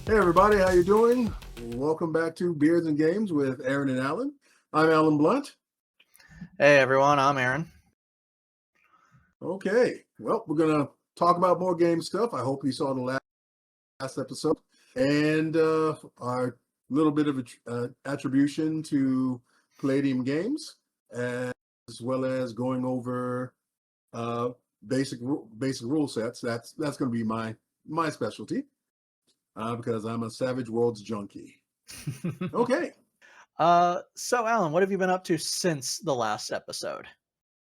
Hey everybody, how you doing? Welcome back to Beards and Games with Aaron and Alan. I'm Alan Blunt. Hey everyone, I'm Aaron. Okay, well, we're gonna talk about more game stuff. I hope you saw the last episode and our little bit of attribution to Palladium Games, as well as going over uh, basic rule sets. That's going to be my specialty because I'm a Savage Worlds junkie. Okay. So Alan, what have you been up to since the last episode?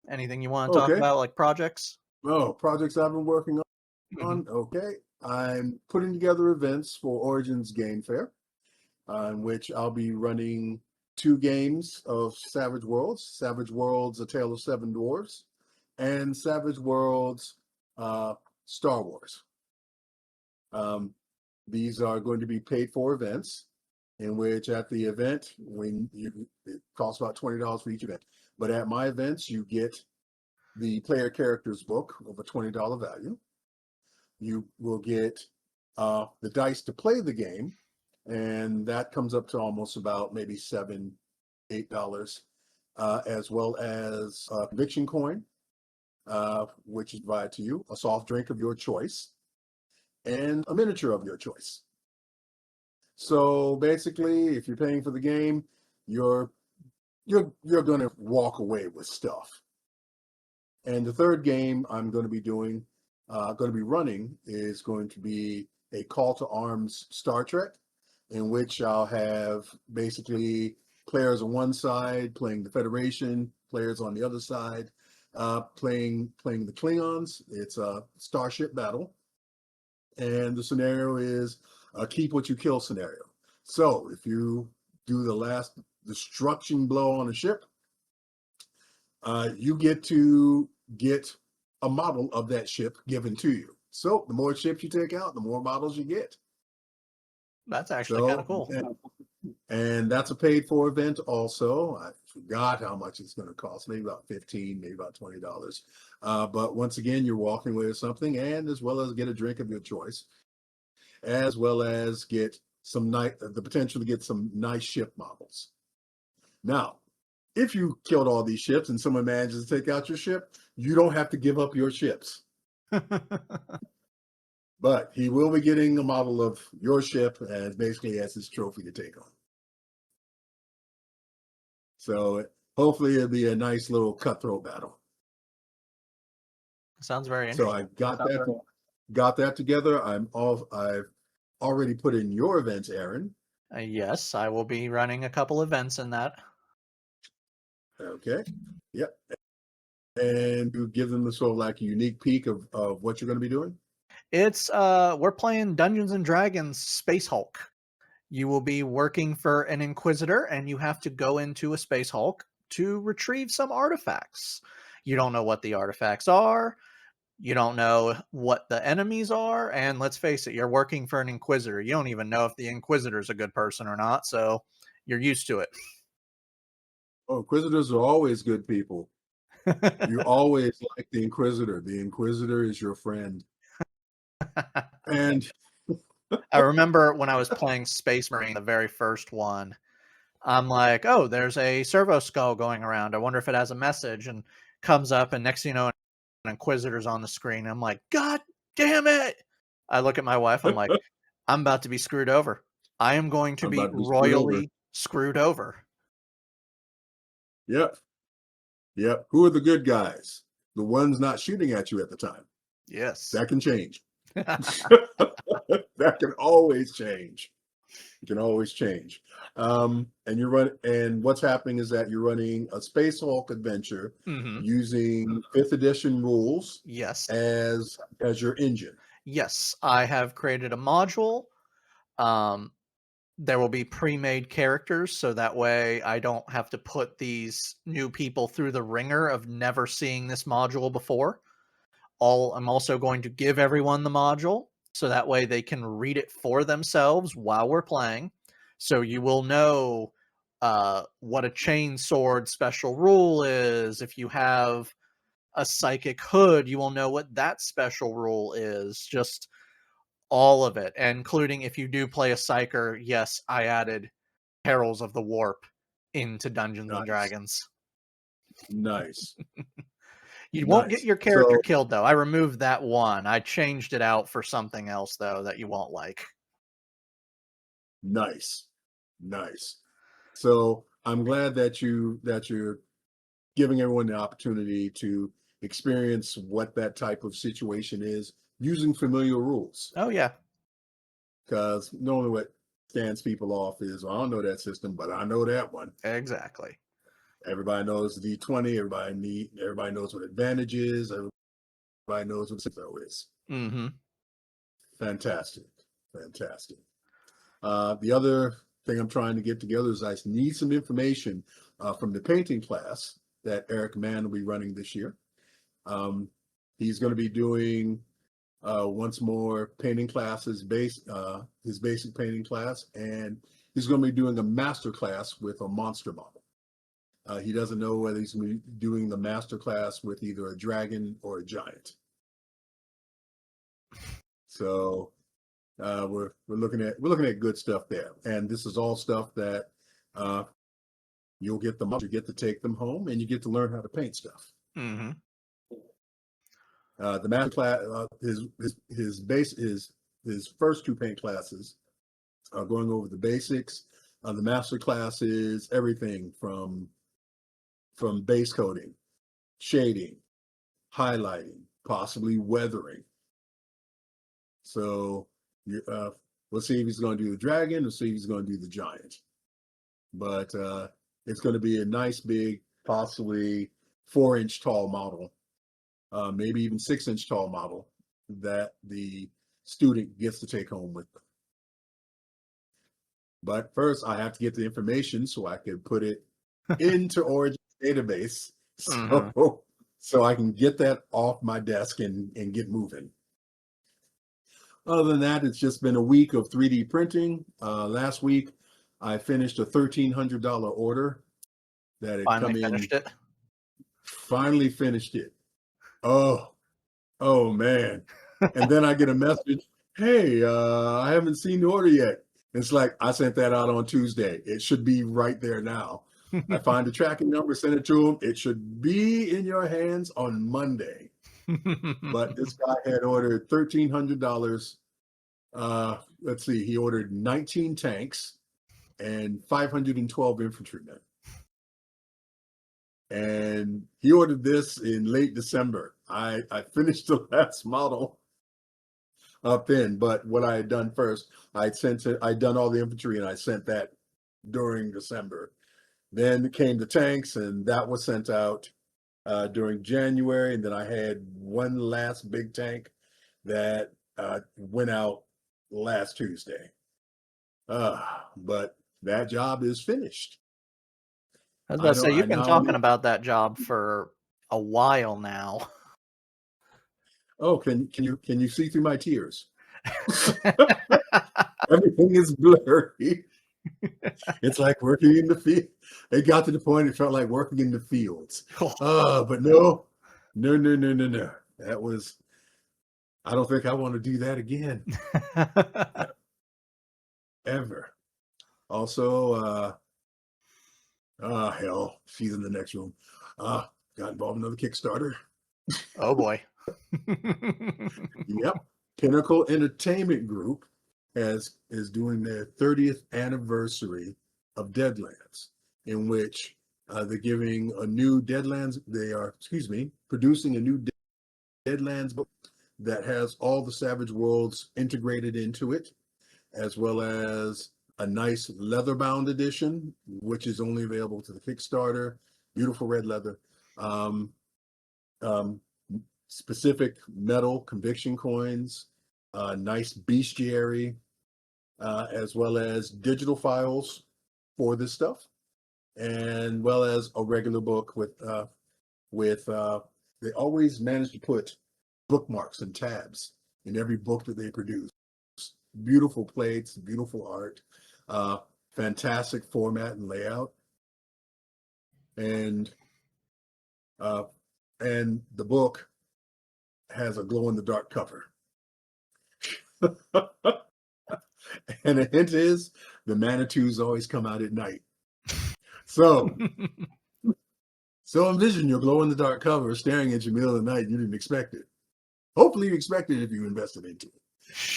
Anything you want to talk Okay. about, like projects? Oh, projects I've been working Mhm. on. Okay. I'm putting together events for Origins Game Fair, in which I'll be running two games of Savage Worlds, A Tale of Seven Dwarves, and Savage Worlds Star Wars. Um, these are going to be paid for events in which at the event, it costs about $20 for each event. But at my events, you get the player characters book of a $20 value. You will get the dice to play the game, and that comes up to almost about maybe $7, $8, as well as a conviction coin, which is provided to you, a soft drink of your choice, and a miniature of your choice. So basically, if you're paying for the game, you're going to walk away with stuff. And the third game I'm going to be running is going to be a Call to Arms Star Trek, in which I'll have basically players on one side playing the Federation, players on the other side playing the Klingons. It's a starship battle, and the scenario is a keep what you kill scenario. So if you do the last destruction blow on a ship, you get to get a model of that ship given to you. So the more ships you take out, the more models you get. That's actually kind of So, cool. and that's a paid for event also. I forgot how much it's going to cost, maybe about 15, maybe about $20. But once again, you're walking away with something, and as well as get a drink of your choice, as well as get the potential to get some nice ship models. Now, if you killed all these ships and someone manages to take out your ship, you don't have to give up your ships. But he will be getting a model of your ship as basically as his trophy to take on. So hopefully it'll be a nice little cutthroat battle. Sounds very So interesting. I got that together. I've already put in your events, Aaron. Yes, I will be running a couple events in that. Okay. Yep. And you give them the sort of like a unique peek of what you're going to be doing. It's we're playing Dungeons and Dragons Space Hulk. You will be working for an Inquisitor, and you have to go into a Space Hulk to retrieve some artifacts. You don't know what the artifacts are. You don't know what the enemies are, and let's face it, you're working for an Inquisitor. You don't even know if the Inquisitor's a good person or not, so you're used to it. Oh, Inquisitors are always good people. You always like the Inquisitor. The Inquisitor is your friend. And I remember when I was playing Space Marine, the very first one, I'm like, oh, there's a servo skull going around. I wonder if it has a message, and comes up, and next thing you know, an Inquisitor's on the screen. I'm like, God damn it. I look at my wife, I'm like, I'm about to be screwed over. I am going to I'm be about to be screwed over. royally screwed over. Yep. Yep. Who are the good guys? The ones not shooting at you at the time. Yes. That can change. That can always change. It can always change. And what's happening is that you're running a Space Hulk adventure Hmm. using fifth edition rules Yes. as your engine. Yes. I have created a module. Um, there will be pre-made characters, so that way I don't have to put these new people through the ringer of never seeing this module before. I'm also going to give everyone the module, so that way they can read it for themselves while we're playing. So you will know what a chain sword special rule is. If you have a psychic hood, you will know what that special rule is. Just all of it, including if you do play a Psyker, yes, I added Perils of the Warp into Dungeons and Nice. Dragons. Nice. You won't get Nice. your character So killed, though. I removed that one. I changed it out for something else, though, that you won't like. nice. Nice. So I'm glad that you're giving everyone the opportunity to experience what that type of situation is using familiar rules. Oh, yeah. Because normally what stands people off is, well, I don't know that system, but I know that one. Exactly. Everybody knows D20. Everybody knows what advantage is. Everybody knows what zero is. Mm-hmm. Fantastic. Fantastic. The other thing I'm trying to get together is I need some information from the painting class that Eric Mann will be running this year. He's going to be doing once more painting classes, his basic painting class, and he's going to be doing a master class with a monster model. He doesn't know whether he's going to be doing the master class with either a dragon or a giant. So we're looking at good stuff there, and this is all stuff that you'll get you get to take them home, and you get to learn how to paint stuff. Mm-hmm. The master class, his first two paint classes are going over the basics. The master class is everything from base coating, shading, highlighting, possibly weathering. So we'll see if he's going to do the dragon, or see if he's going to do the giant. But it's going to be a nice, big, possibly 4-inch tall model, maybe even 6-inch tall model that the student gets to take home with them. But first, I have to get the information so I can put it into Origin database, so I can get that off my desk and get moving. Other than that, it's just been a week of 3D printing. Last week, I finished a $1,300 order that had come in. Finished it. Finally finished it. Oh man. And then I get a message, hey, I haven't seen the order yet. It's like, I sent that out on Tuesday. It should be right there now. I find the tracking number, send it to him. It should be in your hands on Monday. But this guy had ordered $1,300. Let's see, he ordered 19 tanks and 512 infantrymen. And he ordered this in late December. I finished the last model up in, but what I had done first, I'd done all the infantry, and I sent that during December. Then came the tanks, and that was sent out during January. And then I had one last big tank that went out last Tuesday. But that job is finished. I was about to say, you've been talking about that job for a while now. Oh, can you see through my tears? Everything is blurry. It's like working in the field. It got to the point it felt like working in the fields. But no. That was, I don't think I want to do that again. Ever. Also, hell, she's in the next room. Got involved in another Kickstarter. Oh boy. Yep. Pinnacle Entertainment Group is doing their 30th anniversary of Deadlands, in which they're giving a new Deadlands. They are, producing a new Deadlands book that has all the Savage Worlds integrated into it, as well as a nice leather-bound edition, which is only available to the Kickstarter. Beautiful red leather. Specific metal conviction coins, nice bestiary, as well as digital files for this stuff, and well as a regular book with they always manage to put bookmarks and tabs in every book that they produce. Beautiful plates, beautiful art, fantastic format and layout, and the book has a glow-in-the-dark cover. And the hint is the Manitous always come out at night. So, so envision your glow in the dark cover staring at you middle of the night. You didn't expect it. Hopefully, you expected it if you invested into it.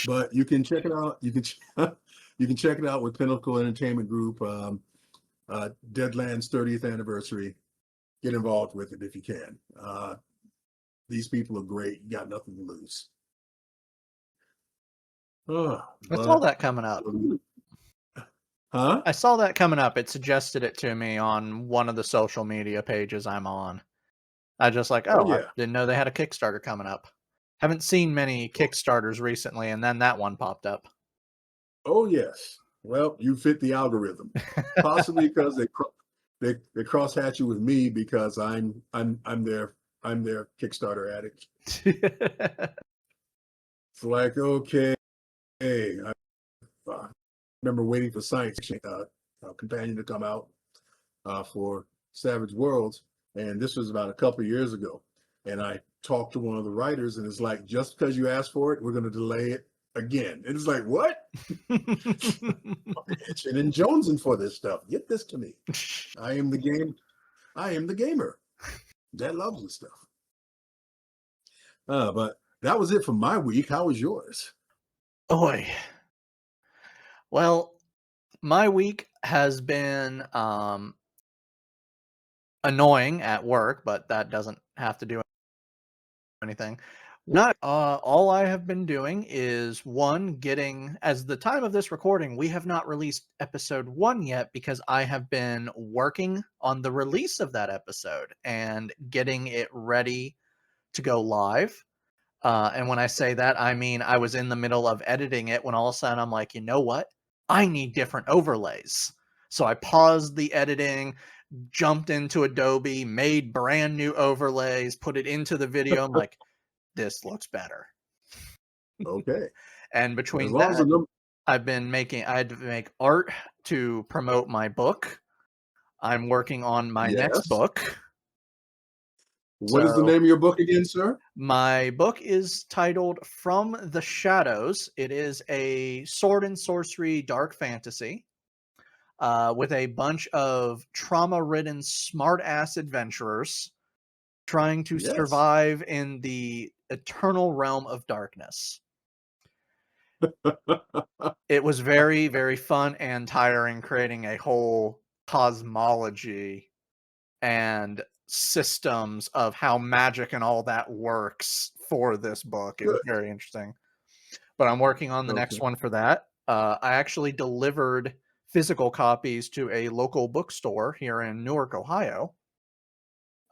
But you can check it out. You can check it out with Pinnacle Entertainment Group, Deadlands 30th anniversary. Get involved with it if you can. These people are great. You got nothing to lose. Oh, I saw that coming up. Huh? I saw that coming up. It suggested it to me on one of the social media pages I'm on. I just like, Oh, oh, I yeah. didn't know they had a Kickstarter coming up. Haven't seen many Kickstarters recently, and then that one popped up. Oh, yes. Well, you fit the algorithm. Possibly because they cross hatch you with me because I'm their Kickstarter addict. It's like, okay, I remember waiting for Science Companion to come out for Savage Worlds, and this was about a couple of years ago. And I talked to one of the writers, and it's like, just because you asked for it, we're going to delay it again. And it's like, what? Itching and jonesing for this stuff. Get this to me. I am the gamer that loves this stuff. But that was it for my week. How was yours? Oi. Well, my week has been annoying at work, but that doesn't have to do anything. Not all I have been doing is one getting as the time of this recording, we have not released episode 1 yet because I have been working on the release of that episode and getting it ready to go live. And when I say that, I mean I was in the middle of editing it when all of a sudden I'm like, you know what? I need different overlays. So I paused the editing, jumped into Adobe, made brand new overlays, put it into the video. I'm like, this looks better. Okay. And As between long as the that, number, I had to make art to promote my book. I'm working on my next yes. book. What is the So name of your book again, sir? my book is titled From the Shadows. It is a sword and sorcery dark fantasy with a bunch of trauma-ridden smart-ass adventurers trying to Yes. survive in the eternal realm of darkness. It was very, very fun and tiring creating a whole cosmology and systems of how magic and all that works for this book. It was Good. very interesting. But I'm working on the Okay. next one for that. I actually delivered physical copies to a local bookstore here in Newark, Ohio.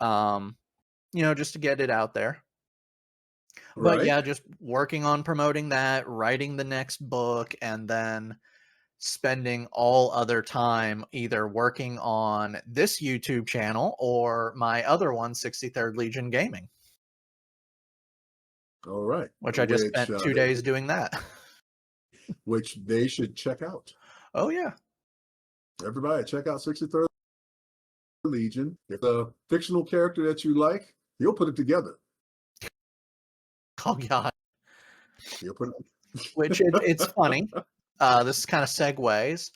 Just to get it out there. But Right. yeah, just working on promoting that, writing the next book, and then spending all other time either working on this YouTube channel or my other one, 63rd Legion Gaming, All right. which I just spent 2 days doing that. Which they should check out. Oh yeah. Everybody, check out 63rd Legion. If a fictional character that you like, he'll put it together. Oh god. He'll put Which it. it's funny. This kind of segues.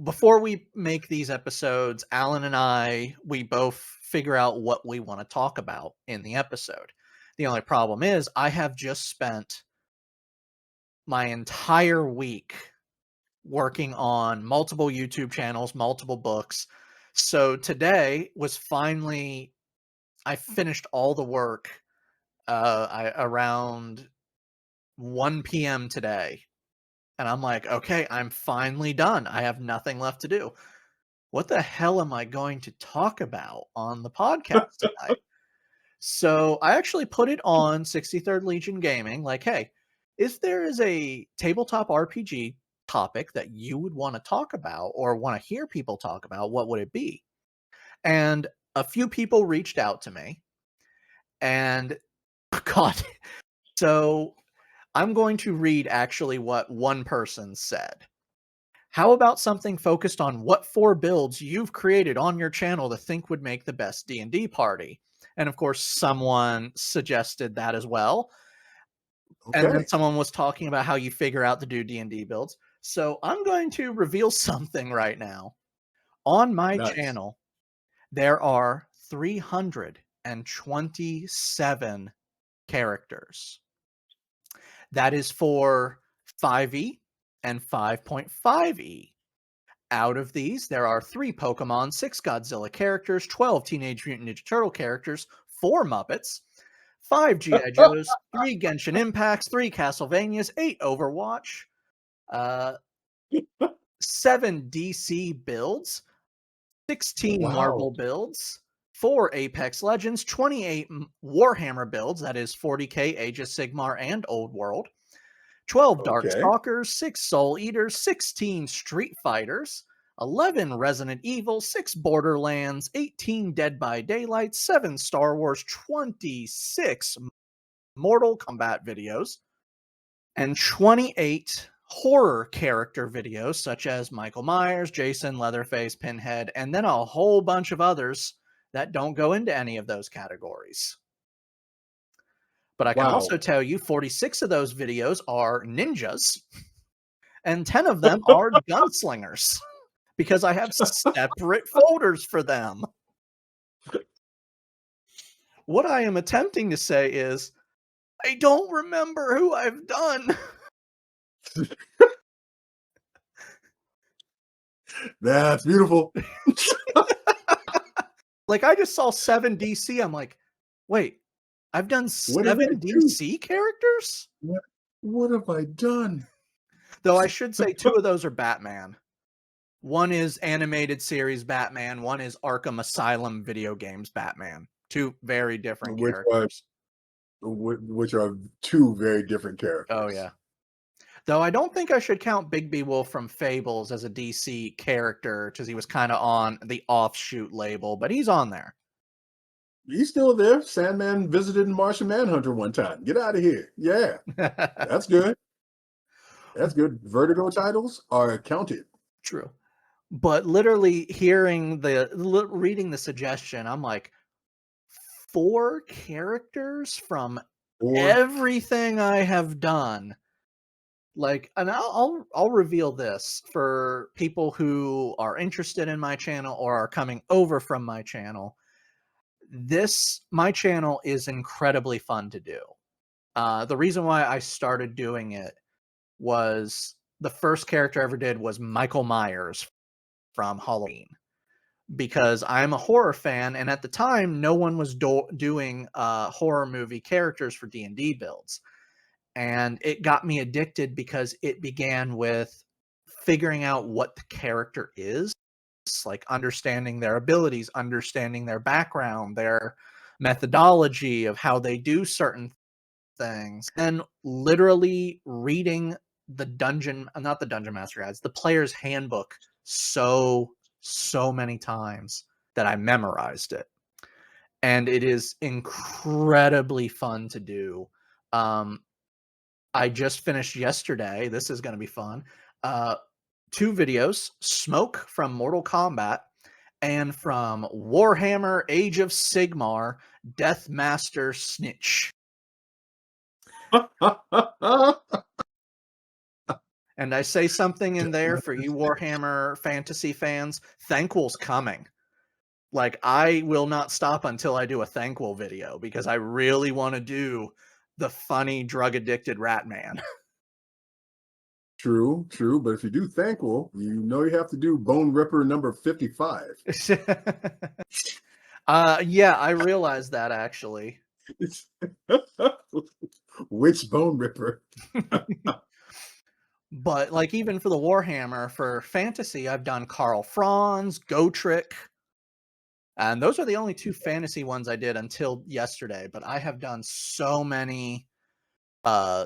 Before we make these episodes, Alan and I, we both figure out what we want to talk about in the episode. The only problem is I have just spent my entire week working on multiple YouTube channels, multiple books. So today was finally, I finished all the work around 1 p.m. today. And I'm like, okay, I'm finally done. I have nothing left to do. What the hell am I going to talk about on the podcast tonight? So I actually put it on 63rd Legion Gaming. Like, hey, if there is a tabletop RPG topic that you would want to talk about or want to hear people talk about, what would it be? And a few people reached out to me. And God, so I'm going to read actually what one person said. How about something focused on what 4 builds you've created on your channel to think would make the best D&D party? And of course, someone suggested that as well. And then Okay. someone was talking about how you figure out to do D&D builds. So I'm going to reveal something right now. On my Nice. channel, there are 327 characters. That is for 5e and 5.5e. Out of these, there are 3 Pokemon, 6 Godzilla characters, 12 Teenage Mutant Ninja Turtle characters, 4 Muppets, 5 G.I. Joes, 3 Genshin Impacts, 3 Castlevanias, 8 Overwatch, uh, 7 DC builds, 16 Wow. Marvel builds, 4 Apex Legends, 28 Warhammer builds, that is 40k Age of Sigmar and Old World, 12 Okay. Darkstalkers, 6 Soul Eaters, 16 Street Fighters, 11 Resident Evil, 6 Borderlands, 18 Dead by Daylight, 7 Star Wars, 26 Mortal Kombat videos, and 28 horror character videos such as Michael Myers, Jason, Leatherface, Pinhead, and then a whole bunch of others that don't go into any of those categories. But I can also Wow. tell you 46 of those videos are ninjas and 10 of them are gunslingers because I have separate folders for them. What I am attempting to say is I don't remember who I've done. That's beautiful. Like I just saw 7 DC. I'm like, wait, I've done What did I 7 do? DC characters? What have I done? Though I should say 2 of those are Batman. One is animated series Batman, one is Arkham Asylum video games Batman. 2 very different Which are characters. which are two very different Oh characters. yeah. Though I don't think I should count Bigby Wolf from Fables as a DC character because he was kind of on the offshoot label, but he's on there. He's still there. Sandman visited Martian Manhunter one time. Get out of here. Yeah, that's good. That's good. Vertigo titles are counted. True. But literally reading the suggestion, I'm like, 4 characters from Or everything I have done. Like, and I'll reveal this for people who are interested in my channel or are coming over from my channel. My channel is incredibly fun to do. The reason why I started doing it was the first character I ever did was Michael Myers from Halloween because I'm a horror fan, and at the time, no one was doing horror movie characters for D&D builds, and it got me addicted because it began with figuring out what the character is, like understanding their abilities, understanding their background, their methodology of how they do certain things, and literally reading the not the dungeon master guides, the player's handbook so many times that I memorized it. And it is incredibly fun to do. Um, I just finished yesterday. This is going to be fun. 2 videos, Smoke from Mortal Kombat and from Warhammer Age of Sigmar, Deathmaster Snitch. And I say something in there for you Warhammer fantasy fans. Thanquol's coming. Like, I will not stop until I do a Thanquol video because I really want to do the funny drug addicted rat man. true, true. But if you do Thankful, you know you have to do Bone Ripper number 55. Yeah, I realized that actually. Which Bone Ripper? But like even for the Warhammer, for fantasy, I've done Karl Franz, Gotrek, and those are the only 2 fantasy ones I did until yesterday. But I have done so many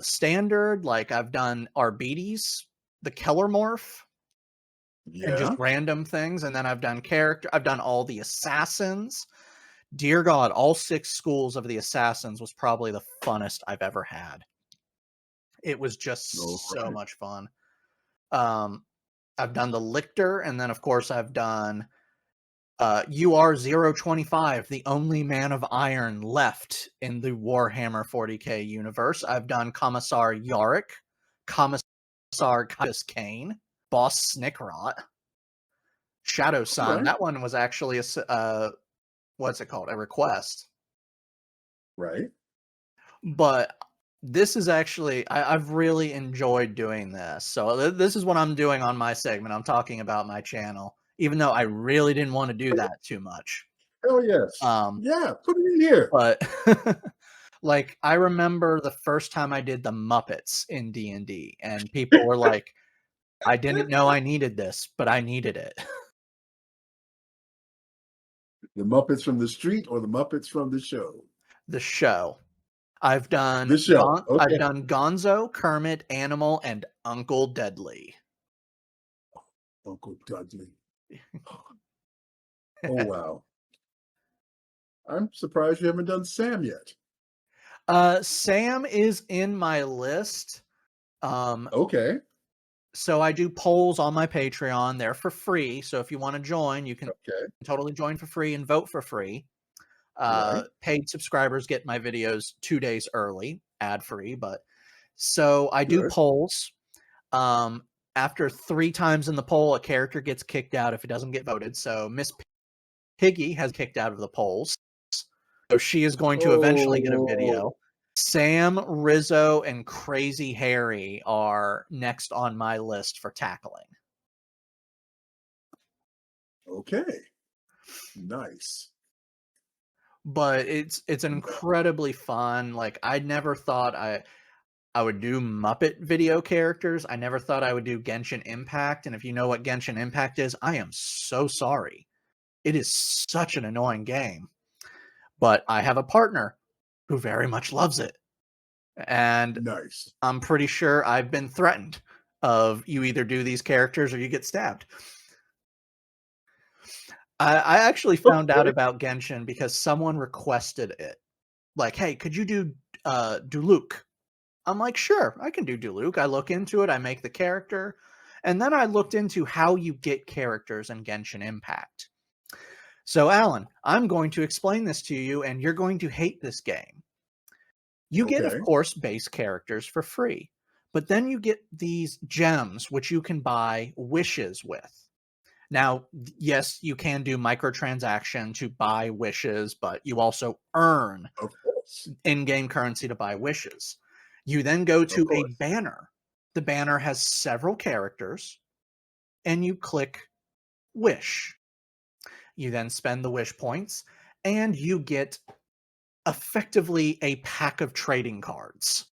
standard, like I've done Arbites, the Kellermorph, and just Yeah. random things, and then I've done all the assassins. Dear God, all 6 schools of the assassins was probably the funnest I've ever had. It was All just so right. much fun. Um, I've done the Lictor, and then of course I've done You are 025, the only man of iron left in the Warhammer 40k universe. I've done Commissar Yarick, Commissar Caius Kane, Boss Snickrot, Shadow Sun. Right. That one was actually what's it called? A request. Right. But this is actually, I've really enjoyed doing this. So this is what I'm doing on my segment. I'm talking about my channel, even though I really didn't want to do that too much. Hell yes. Um, Yeah, put it in here. But like, I remember the first time I did the Muppets in D&D, and people were like, I didn't know I needed this, but I needed it. The Muppets from the street or the Muppets from the show? The show. I've done The show. I've Okay. done Gonzo, Kermit, Animal, and Uncle Deadly. Uncle Dudley. Oh wow. I'm surprised you haven't done Sam yet. Sam is in my list. Okay. So I do polls on my Patreon. They're for free. So if you want to join, you can Okay. totally join for free and vote for free. Right. Paid subscribers get my videos 2 days early, ad free. But so I do Good. polls. After 3 times in the poll, a character gets kicked out if it doesn't get voted. So Miss Piggy has kicked out of the polls. So she is going to eventually get a video. Oh, Sam, Rizzo, and Crazy Harry are next on my list for tackling. okay. Nice. But it's an incredibly fun. Like, I never thought I would do Muppet video characters. I never thought I would do Genshin Impact. And if you know what Genshin Impact is, I am so sorry. It is such an annoying game. But I have a partner who very much loves it. And Nice. I'm pretty sure I've been threatened of, you either do these characters or you get stabbed. I actually found out about Genshin because someone requested it. Like, hey, could you do Duluc? I'm like, sure, I can do Duluc. I look into it, I make the character, and then I looked into how you get characters in Genshin Impact. So, Alan, I'm going to explain this to you, and you're going to hate this game. You get, of Okay. course, base characters for free, but then you get these gems, which you can buy wishes with. Now, yes, you can do microtransaction to buy wishes, but you also earn Of course. in-game currency to buy wishes. You then go to a course. banner. The banner has several characters, and you click wish. You then spend the wish points, and you get effectively a pack of trading cards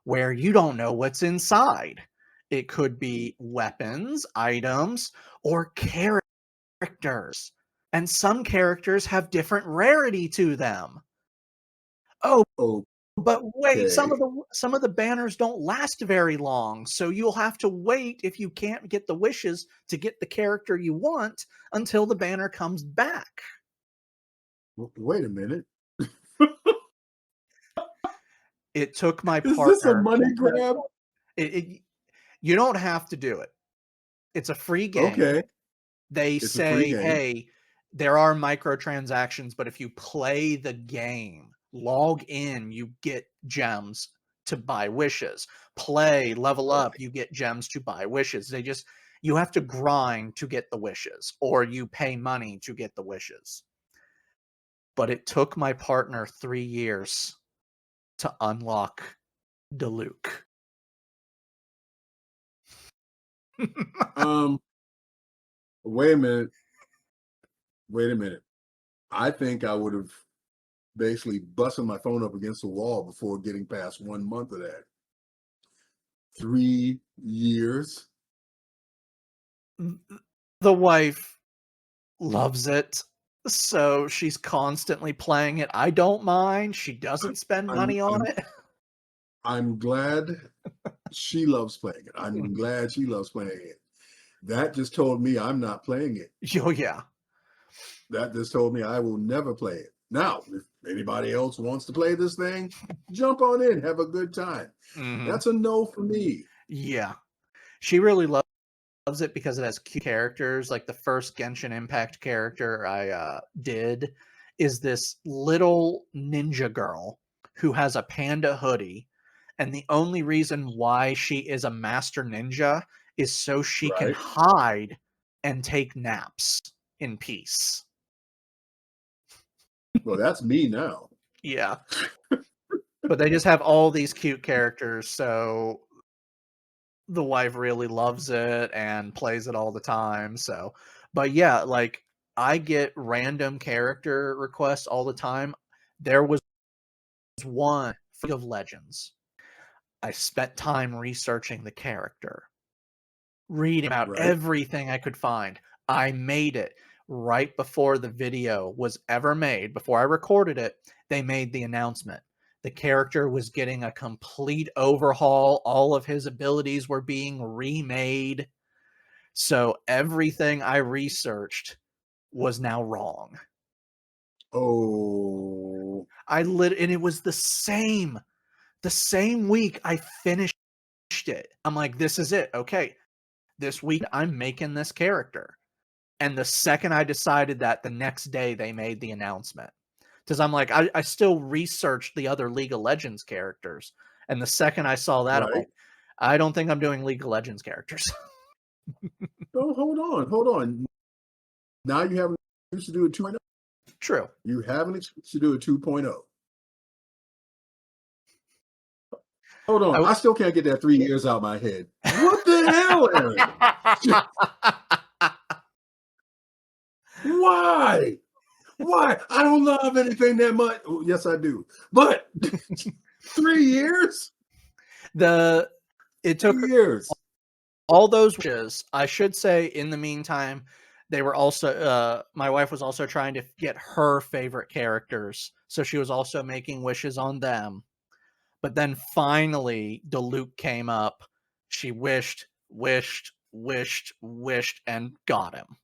where you don't know what's inside. It could be weapons, items, or characters. And some characters have different rarity to them. Oh, Oh, but wait, some Okay. of the banners don't last very long, so you'll have to wait, if you can't get the wishes to get the character you want, until the banner comes back. Wait a minute. It took my Is this a partner. money grab? You don't have to do it. It's a free game. Okay. They It's a free say, game. hey, there are microtransactions, but if you play the game, log in, you get gems to buy wishes. Play, level up, you get gems to buy wishes. You have to grind to get the wishes, or you pay money to get the wishes. But it took my partner 3 years to unlock Diluc. Wait a minute. Wait a minute. I think I would have basically busted my phone up against the wall before getting past 1 month of that. 3 years. The wife loves it, so she's constantly playing it. I don't mind. She doesn't spend I'm money on I'm it. I'm glad she loves playing it. I'm glad she loves playing it. That just told me I'm not playing it. Oh, yeah. That just told me I will never play it. Now, if anybody else wants to play this thing, jump on in, have a good time. Mhm. That's a no for me. Yeah. She really loves loves it because it has cute characters. Like the first Genshin Impact character I did is this little ninja girl who has a panda hoodie. And the only reason why she is a master ninja is so she can Right. hide and take naps in peace. Well, that's me now. Yeah. But they just have all these cute characters, so the wife really loves it and plays it all the time. So, but yeah, like I get random character requests all the time. There was one for League of Legends. I spent time researching the character, reading about Right. everything I could find. I made it right before the video was ever made. Before I recorded it, they made the announcement. The character was getting a complete overhaul. All of his abilities were being remade. So everything I researched was now wrong. Oh, And it was the same week I finished it. I'm like, this is it. Okay. This week I'm making this character. And the second I decided that, the next day they made the announcement. Because I'm like, I still researched the other League of Legends characters. And the second I saw that, I'm right. like, I don't think I'm doing League of Legends characters. Oh, hold on. Now you have an excuse to do a 2.0. True. You have an excuse to do a 2.0. Hold on. I still can't get that 3 years out of my head. What the hell, Aaron? Why? Why? I don't love anything that much. Oh, yes, I do. But 3 years? It took 3 years. all those wishes. I should say, in the meantime, they were also my wife was also trying to get her favorite characters, so she was also making wishes on them. But then finally Diluc came up. She wished, and got him.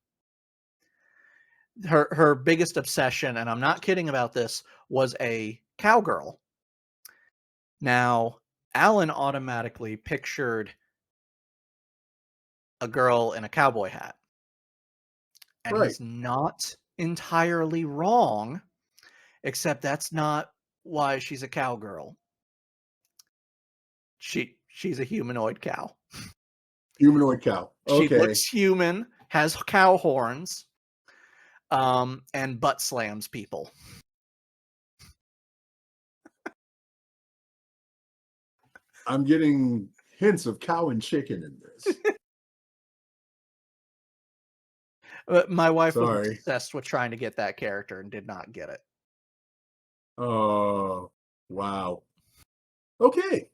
Her biggest obsession, and I'm not kidding about this, was a cowgirl. Now, Alan automatically pictured a girl in a cowboy hat. And Right. he's not entirely wrong, except that's not why she's a cowgirl. She's a humanoid cow. Humanoid cow. She Okay. looks human, has cow horns, and butt slams people. I'm getting hints of cow and chicken in this. My wife was Sorry. obsessed with trying to get that character and did not get it. Oh, wow. Okay.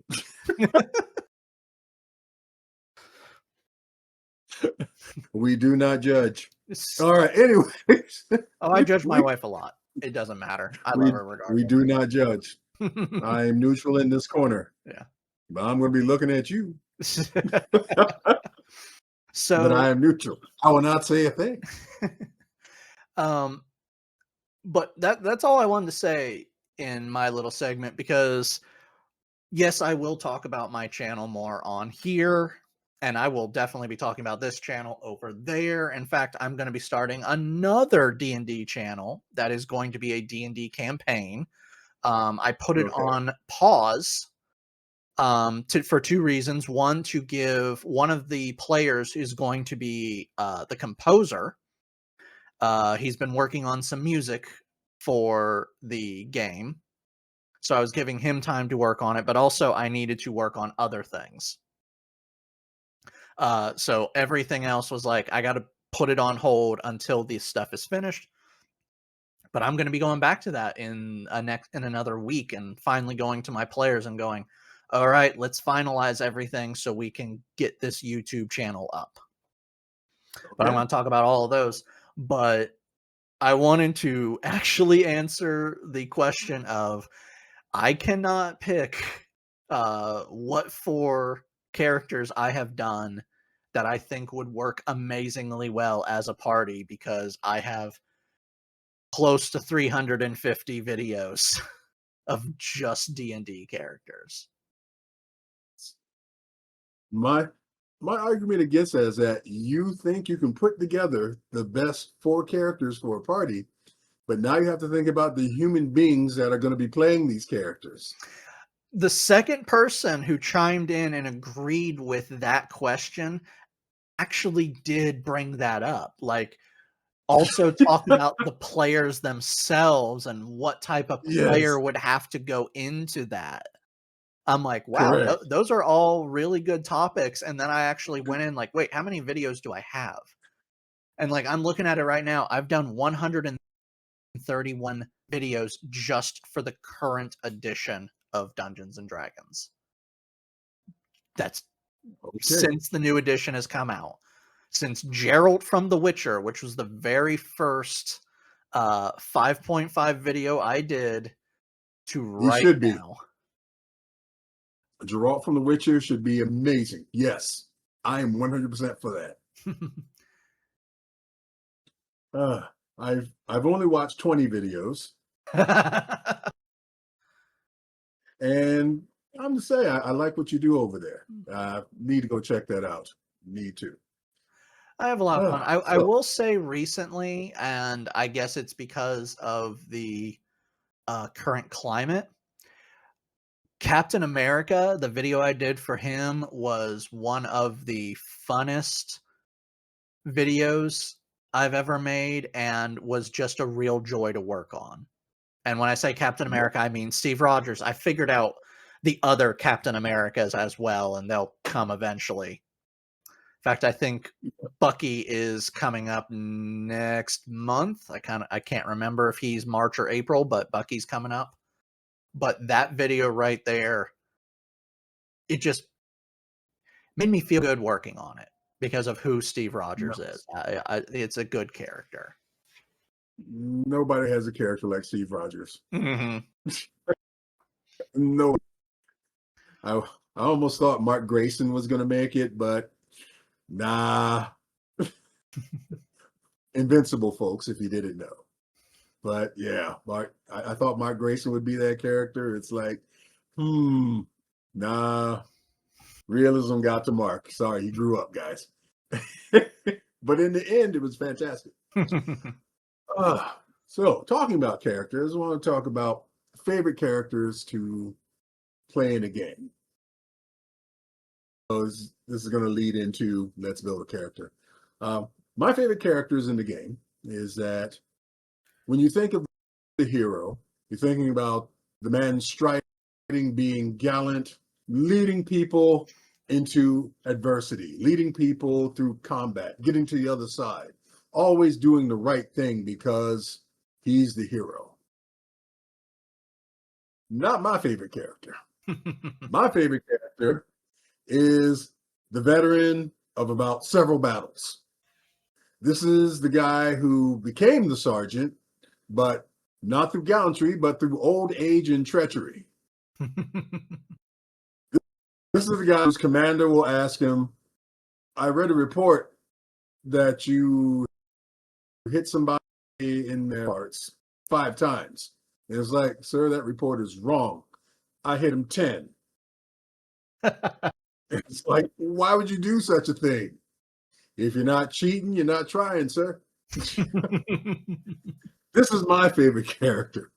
We do not judge. All right. Anyways, Oh, I judge my wife a lot. It doesn't matter. I love her regardless. we do not judge. I am neutral in this corner. Yeah. But I'm going to be looking at you. So, but I am neutral. I will not say a thing. But that's all I wanted to say in my little segment, because yes, I will talk about my channel more on here, and I will definitely be talking about this channel over there. In fact, I'm going to be starting another D&D channel that is going to be a D&D campaign. I put it on pause for two reasons. One, to give one of the players who's going to be the composer. He's been working on some music for the game, so I was giving him time to work on it, but also I needed to work on other things. So everything else was like, I got to put it on hold until this stuff is finished. But I'm going to be going back to that in another week, and finally going to my players and going, all right, let's finalize everything so we can get this YouTube channel up. Okay. But I'm going to talk about all of those. But I wanted to actually answer the question of, I cannot pick what 4 characters I have done that I think would work amazingly well as a party, because I have close to 350 videos of just D&D characters. My my argument against that is that you think you can put together the best 4 characters for a party, but now you have to think about the human beings that are going to be playing these characters. The second person who chimed in and agreed with that question actually did bring that up. Like, also talk about the players themselves and what type of player Yes, would have to go into that. I'm like, wow, correct. those are all really good topics. And then I actually went in like, wait, how many videos do I have? And like, I'm looking at it right now. I've done 131 videos just for the current edition of Dungeons and Dragons. That's Okay. since the new edition has come out. Since Geralt from The Witcher, which was the very first 5.5 video I did, to He right should be. now. Geralt from The Witcher should be amazing. Yes, I am 100% for that. I've only watched 20 videos, and I'm to say I like what you do over there. Need to go check that out. Need to. I have a lot of fun. I So will say recently, and I guess it's because of the current climate, Captain America, the video I did for him was one of the funnest videos I've ever made and was just a real joy to work on. And when I say Captain America, I mean Steve Rogers. I figured out the other Captain Americas as well, and they'll come eventually. In fact, I think Bucky is coming up next month. I can't remember if he's March or April, but Bucky's coming up. But that video right there, it just made me feel good working on it because of who Steve Rogers is. It's a good character. nobody has a character like Steve Rogers. Mm-hmm. No, I almost thought Mark Grayson was going to make it, but nah. Invincible, folks, if you didn't know. But yeah, I thought Mark Grayson would be that character. It's like, nah. Realism got to Mark. Sorry, he grew up, guys. But in the end, it was fantastic. So, talking about characters, I want to talk about favorite characters to play in a game. So this is going to lead into let's build a character. My favorite characters in the game is that when you think of the hero, you're thinking about the man striding, being gallant, leading people into adversity, leading people through combat, getting to the other side, always doing the right thing because he's the hero. Not my favorite character. My favorite character is the veteran of about several battles. This is the guy who became the sergeant, but not through gallantry, but through old age and treachery. This is the guy whose commander will ask him, I read a report that you hit somebody in their hearts 5 times. And it's like, sir, that report is wrong. I hit him 10. It's like, why would you do such a thing? If you're not cheating, you're not trying, sir. This is my favorite character.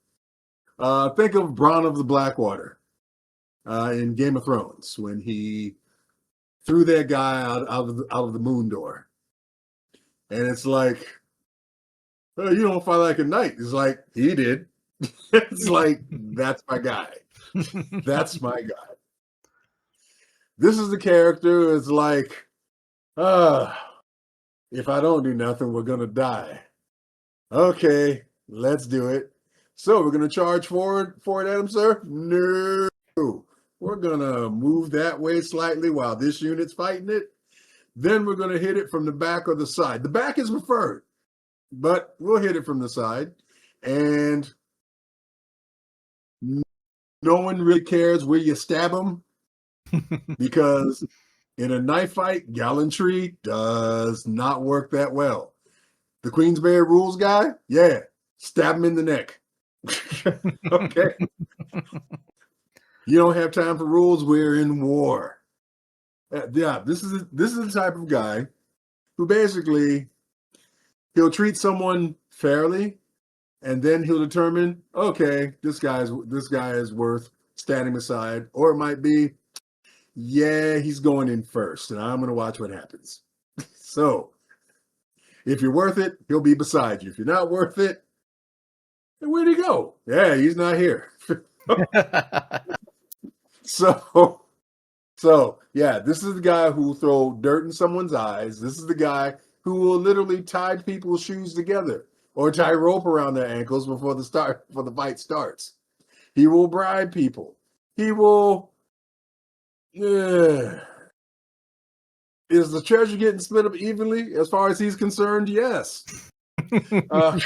Think of Bronn of the Blackwater in Game of Thrones when he threw that guy out of the moon door. And it's like, oh, you don't fight like a knight. It's like, he did. It's like, that's my guy. That's my guy. This is the character. It's like, if I don't do nothing, we're going to die. Okay, let's do it. So we're going to charge forward for it, Adam, sir? No. We're going to move that way slightly while this unit's fighting it. Then we're going to hit it from the back or the side. The back is preferred, but we'll hit it from the side. And no one really cares where you stab them because in a knife fight, gallantry does not work that well. The Queensberry rules guy, yeah, stab him in the neck. Okay. You don't have time for rules. We're in war. Yeah, this is the type of guy who basically he'll treat someone fairly, and then he'll determine, okay, this guy is worth standing aside, or it might be, yeah, he's going in first, and I'm going to watch what happens. So if you're worth it, he'll be beside you. If you're not worth it, then where'd he go? Yeah, he's not here. So So, yeah, this is the guy who will throw dirt in someone's eyes. This is the guy who will literally tie people's shoes together or tie rope around their ankles before the fight starts. He will bribe people. He will. Yeah. Is the treasure getting split up evenly as far as he's concerned? Yes. Uh,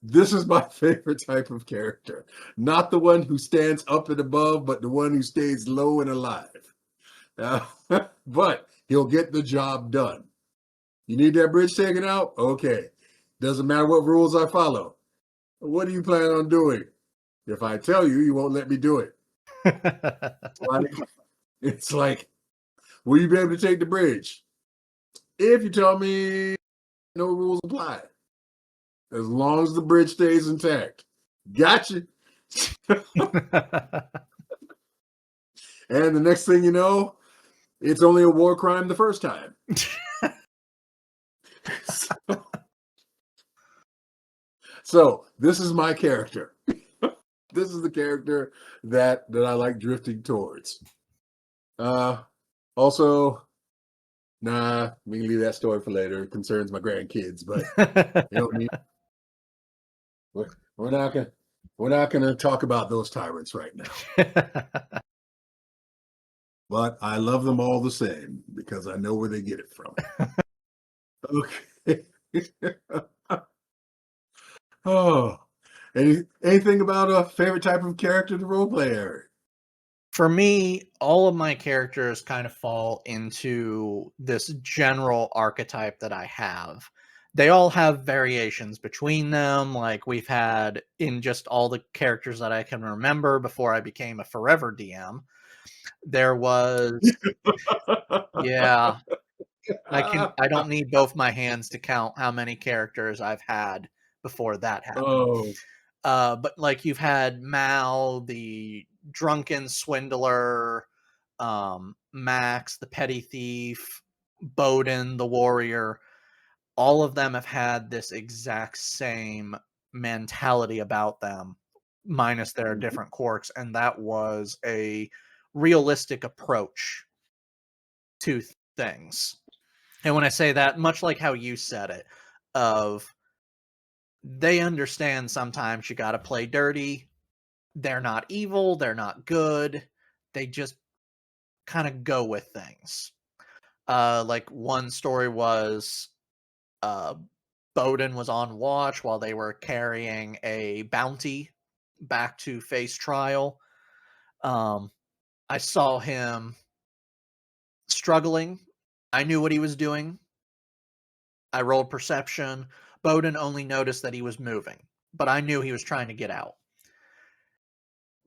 this is my favorite type of character. Not the one who stands up and above, but the one who stays low and alive. Uh, but he'll get the job done. You need that bridge taken out? Okay. Doesn't matter what rules I follow. What do you plan on doing? If I tell you, you won't let me do it. Like, it's like, will you be able to take the bridge? If you tell me no rules apply, as long as the bridge stays intact. Gotcha. And the next thing you know, it's only a war crime the first time. So this is my character. This is the character that I like drifting towards. Also, nah, we can leave that story for later. It concerns my grandkids, but you don't need. We're not gonna talk about those tyrants right now. But I love them all the same because I know where they get it from. Okay. Oh, anything about a favorite type of character to role play, Eric? For me, all of my characters kind of fall into this general archetype that I have. They all have variations between them. Like we've had in just all the characters that I can remember before I became a forever DM. There was, yeah, I don't need both my hands to count how many characters I've had before that happened. Oh, But like you've had Mal, the drunken swindler, Max, the petty thief, Bowden, the warrior. All of them have had this exact same mentality about them, minus their different quirks, and that was a realistic approach to things. And when I say that, much like how you said it, of they understand sometimes you got to play dirty. They're not evil, they're not good. They just kind of go with things. Like one story was uh Bowden was on watch while they were carrying a bounty back to face trial. Um I saw him struggling. I knew what he was doing. I rolled perception. Bowden only noticed that he was moving, but I knew he was trying to get out.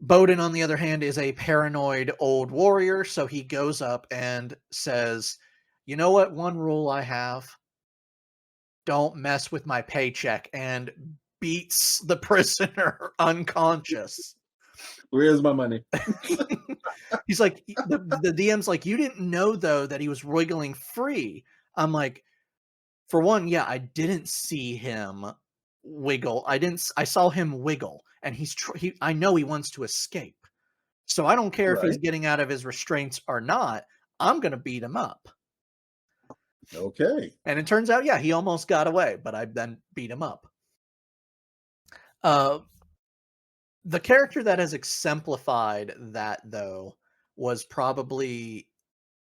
Bowden, on the other hand, is a paranoid old warrior, so he goes up and says, "You know what? One rule I have: don't mess with my paycheck," and beats the prisoner unconscious. where's my money? He's like, the DM's like, "You didn't know though that he was wriggling free." I'm like, for one, yeah, I didn't see him wiggle. I saw him wiggle, and I know he wants to escape. So I don't care if he's Right. getting out of his restraints or not. I'm going to beat him up. Okay. And it turns out, yeah, he almost got away, but I then beat him up. Uh, the character that has exemplified that, though, was probably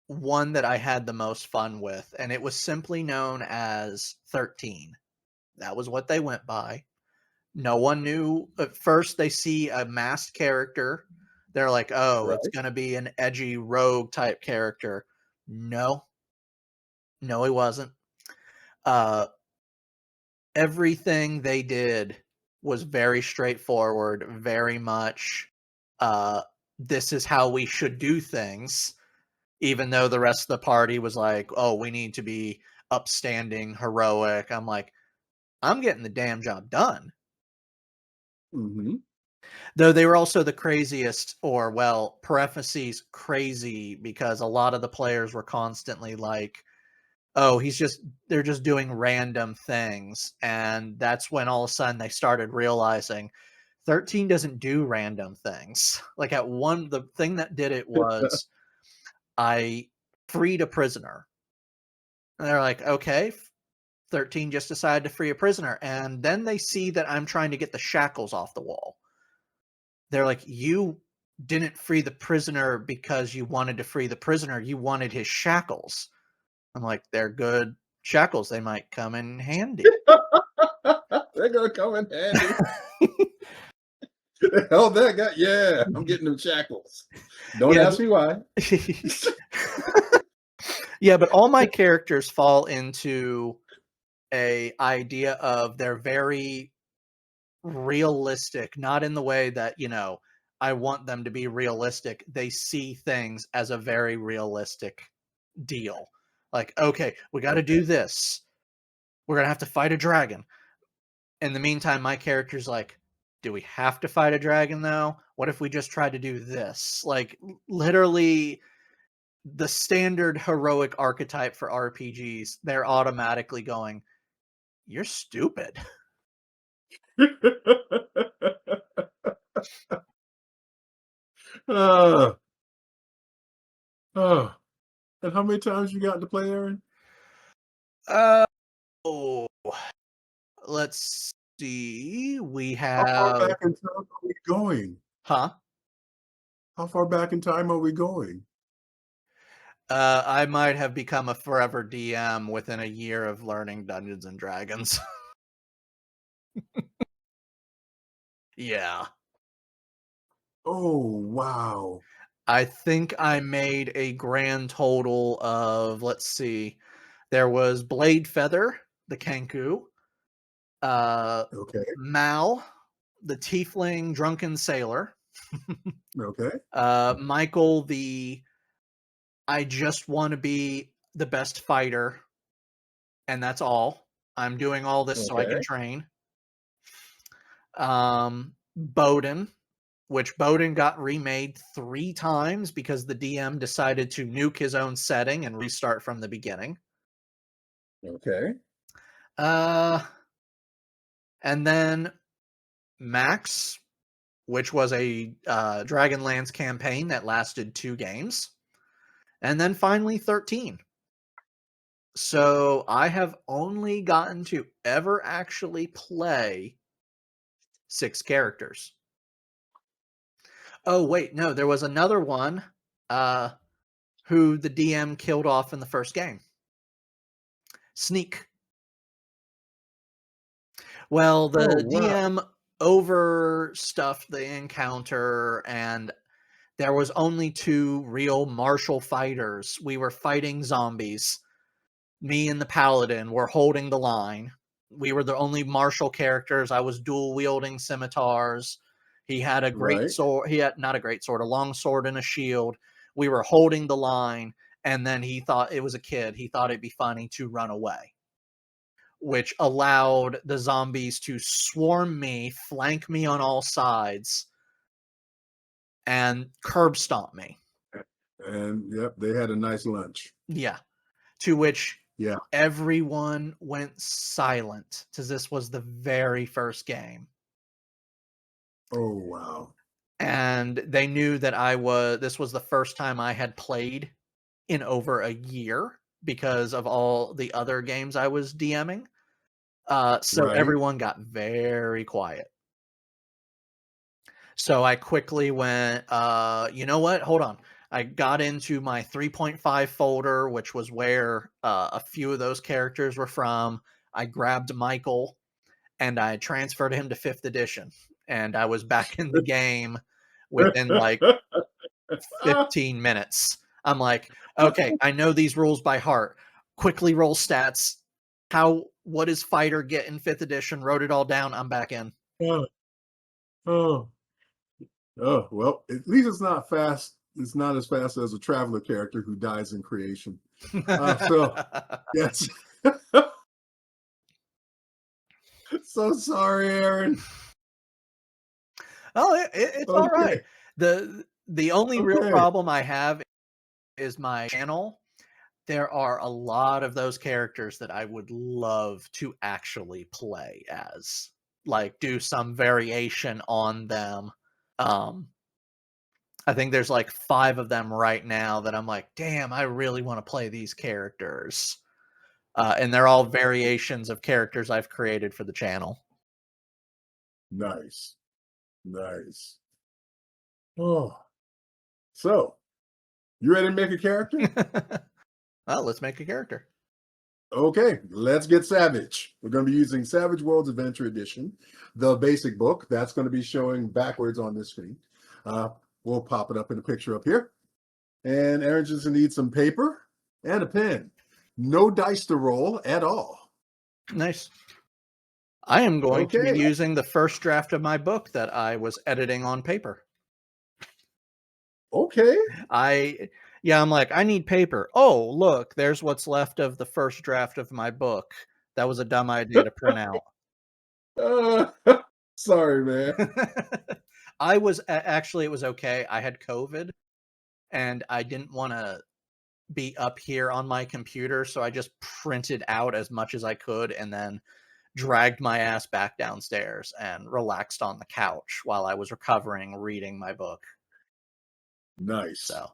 one that I had the most fun with, and it was simply known as 13. That was what they went by. No one knew. At first, they see a masked character. They're like, oh, Right. it's going to be an edgy rogue type character. No, no, he wasn't. Uh, Everything they did was very straightforward, very much uh, this is how we should do things, even though the rest of the party was like, oh, we need to be upstanding, heroic. I'm like, I'm getting the damn job done. Mm-hmm. Though they were also the craziest, or well, parentheses crazy, because a lot of the players were constantly like, oh, they're just doing random things. And that's when all of a sudden they started realizing 13 doesn't do random things. Like the thing that did it was I freed a prisoner. And they're like, okay, 13 just decided to free a prisoner. And then they see that I'm trying to get the shackles off the wall. They're like, you didn't free the prisoner because you wanted to free the prisoner. You wanted his shackles. I'm like, they're good shackles. They might come in handy. They're gonna come in handy. Hell, that guy. Yeah, I'm getting them shackles. Don't Yeah. ask me why. Yeah, but all my characters fall into a idea of they're very realistic, not in the way that, I want them to be realistic. They see things as a very realistic deal. Like, okay, we got to do this. We're going to have to fight a dragon. In the meantime, my character's like, do we have to fight a dragon though? What if we just try to do this? Like, literally the standard heroic archetype for RPGs, they're automatically going, you're stupid. uh, uh. And how many times you got to play, Aaron? Oh, let's see. We How far have, back in time are we going? huh? How far back in time are we going? I might have become a forever DM within a year of learning Dungeons and Dragons. Yeah. Oh, wow. I think I made a grand total of, let's see, there was Blade Feather, the Kenku, Okay. Mal, the Tiefling Drunken Sailor, Okay. Michael, I just want to be the best fighter, and that's all. I'm doing all this so I can Okay. train. Bowden, which Bowden got remade 3 times because the DM decided to nuke his own setting and restart from the beginning. Okay. And then Max, which was a Dragonlance campaign that lasted 2 games. And then finally 13. So I have only gotten to ever actually play 6 characters. Oh, wait, no, there was another one who the DM killed off in the first game. Sneak. Well, the Oh, wow. DM overstuffed the encounter, and there was only 2 real martial fighters. We were fighting zombies. Me and the paladin were holding the line. We were the only martial characters. I was dual wielding scimitars. He had a great Right. sword. He had not a great sword, a long sword and a shield. We were holding the line, and then he thought it was a kid. He thought it'd be funny to run away, which allowed the zombies to swarm me, flank me on all sides, and curb stomp me. And yep, they had a nice lunch. Yeah. To which Yeah. everyone went silent, because this was the very first game. Oh, wow. And they knew that this was the first time I had played in over a year because of all the other games I was DMing. So Right. everyone got very quiet. So I quickly went, you know what? Hold on. I got into my 3.5 folder, which was where a few of those characters were from. I grabbed Michael and I transferred him to 5th edition. And I was back in the game within like 15 minutes. I'm like, okay, I know these rules by heart. Quickly roll stats. What does fighter get in 5th edition? Wrote it all down. I'm back in. Oh, oh. Oh, well, at least it's not fast. It's not as fast as a traveler character who dies in creation. So yes. So sorry, Aaron. Oh, it's all right. Okay. The only real Okay. problem I have is my channel. There are a lot of those characters that I would love to actually play as, like do some variation on them. Um, I think there's like 5 of them right now that I'm like, damn, I really want to play these characters. And they're all variations of characters I've created for the channel. Nice. Nice. Oh, so you ready to make a character? Well, let's make a character. Okay, let's get savage. We're going to be using Savage Worlds Adventure Edition, the basic book. That's going to be showing backwards on this screen. We'll pop it up in a picture up here. And Aaron just needs some paper and a pen. No dice to roll at all. Nice. I am going to be Okay. using the first draft of my book that I was editing on paper. Okay. I'm like, I need paper. Oh, look, there's what's left of the first draft of my book. That was a dumb idea to print out. Uh, sorry, man. Actually, it was okay. I had COVID and I didn't want to be up here on my computer. So I just printed out as much as I could and then dragged my ass back downstairs and relaxed on the couch while I was recovering, reading my book. Nice. So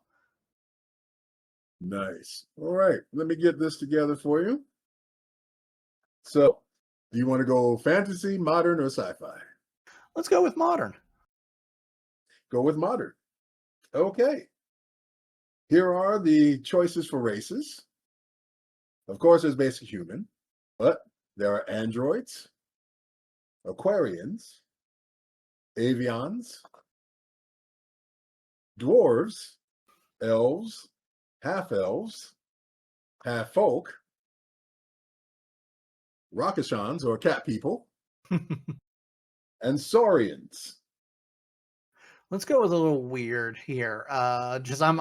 nice. All right. Let me get this together for you. So, do you want to go fantasy, modern, or sci-fi? let's go with modern. Go with modern. Okay. Here are the choices for races. Of course, there's basic human, but there are androids, Aquarians, avians, dwarves, elves, half-elves, half-folk, Rakashans or cat people, and saurians. Let's go with a little weird here. Just I'm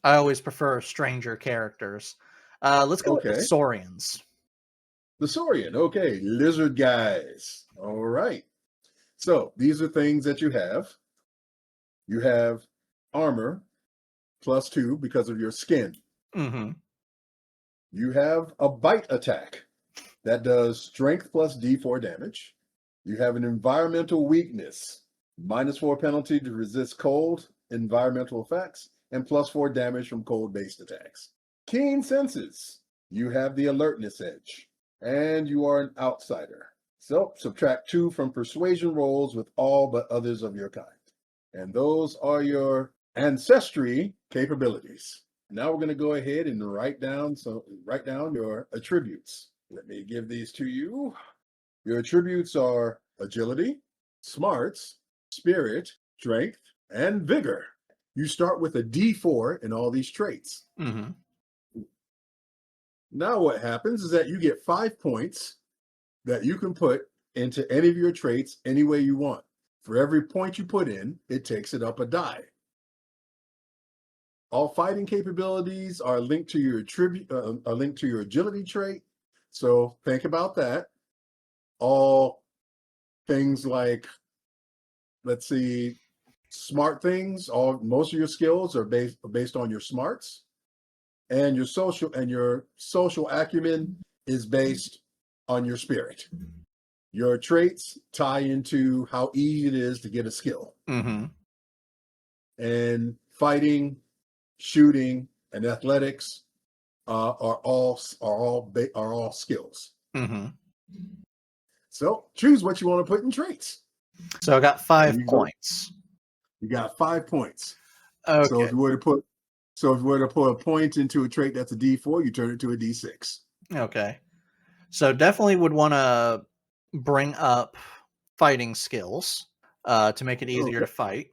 I always prefer stranger characters. Let's go with the Okay. Saurians. The saurian. Okay. Lizard guys. All right. So these are things that you have. You have armor +2 because of your skin. Mm-hmm. You have a bite attack that does strength plus d4 damage. You have an environmental weakness, -4 penalty to resist cold, environmental effects, and +4 damage from cold-based attacks. Keen senses. You have the alertness edge, and you are an outsider. So subtract 2 from persuasion rolls with all but others of your kind. And those are your ancestry capabilities. Now we're going to go ahead and write down your attributes. Let me give these to you. Your attributes are agility, smarts, spirit, strength, and vigor. You start with a D4 in all these traits. Mm-hmm. Now what happens is that you get 5 points that you can put into any of your traits any way you want. For every point you put in, it takes it up a die. All fighting capabilities are linked to your agility trait. So think about that. All things like, let's see, smart things. Most of your skills are based on your smarts, and your social acumen is based on your spirit. Your traits tie into how easy it is to get a skill. Mm-hmm. And fighting, shooting, and athletics are all skills. Mm-hmm. So choose what you want to put in traits. So I got 5 points. You got 5 points. Okay. So if you were to put a point into a trait that's a D4, you turn it to a D6. Okay. So definitely would want to bring up fighting skills to make it easier to fight.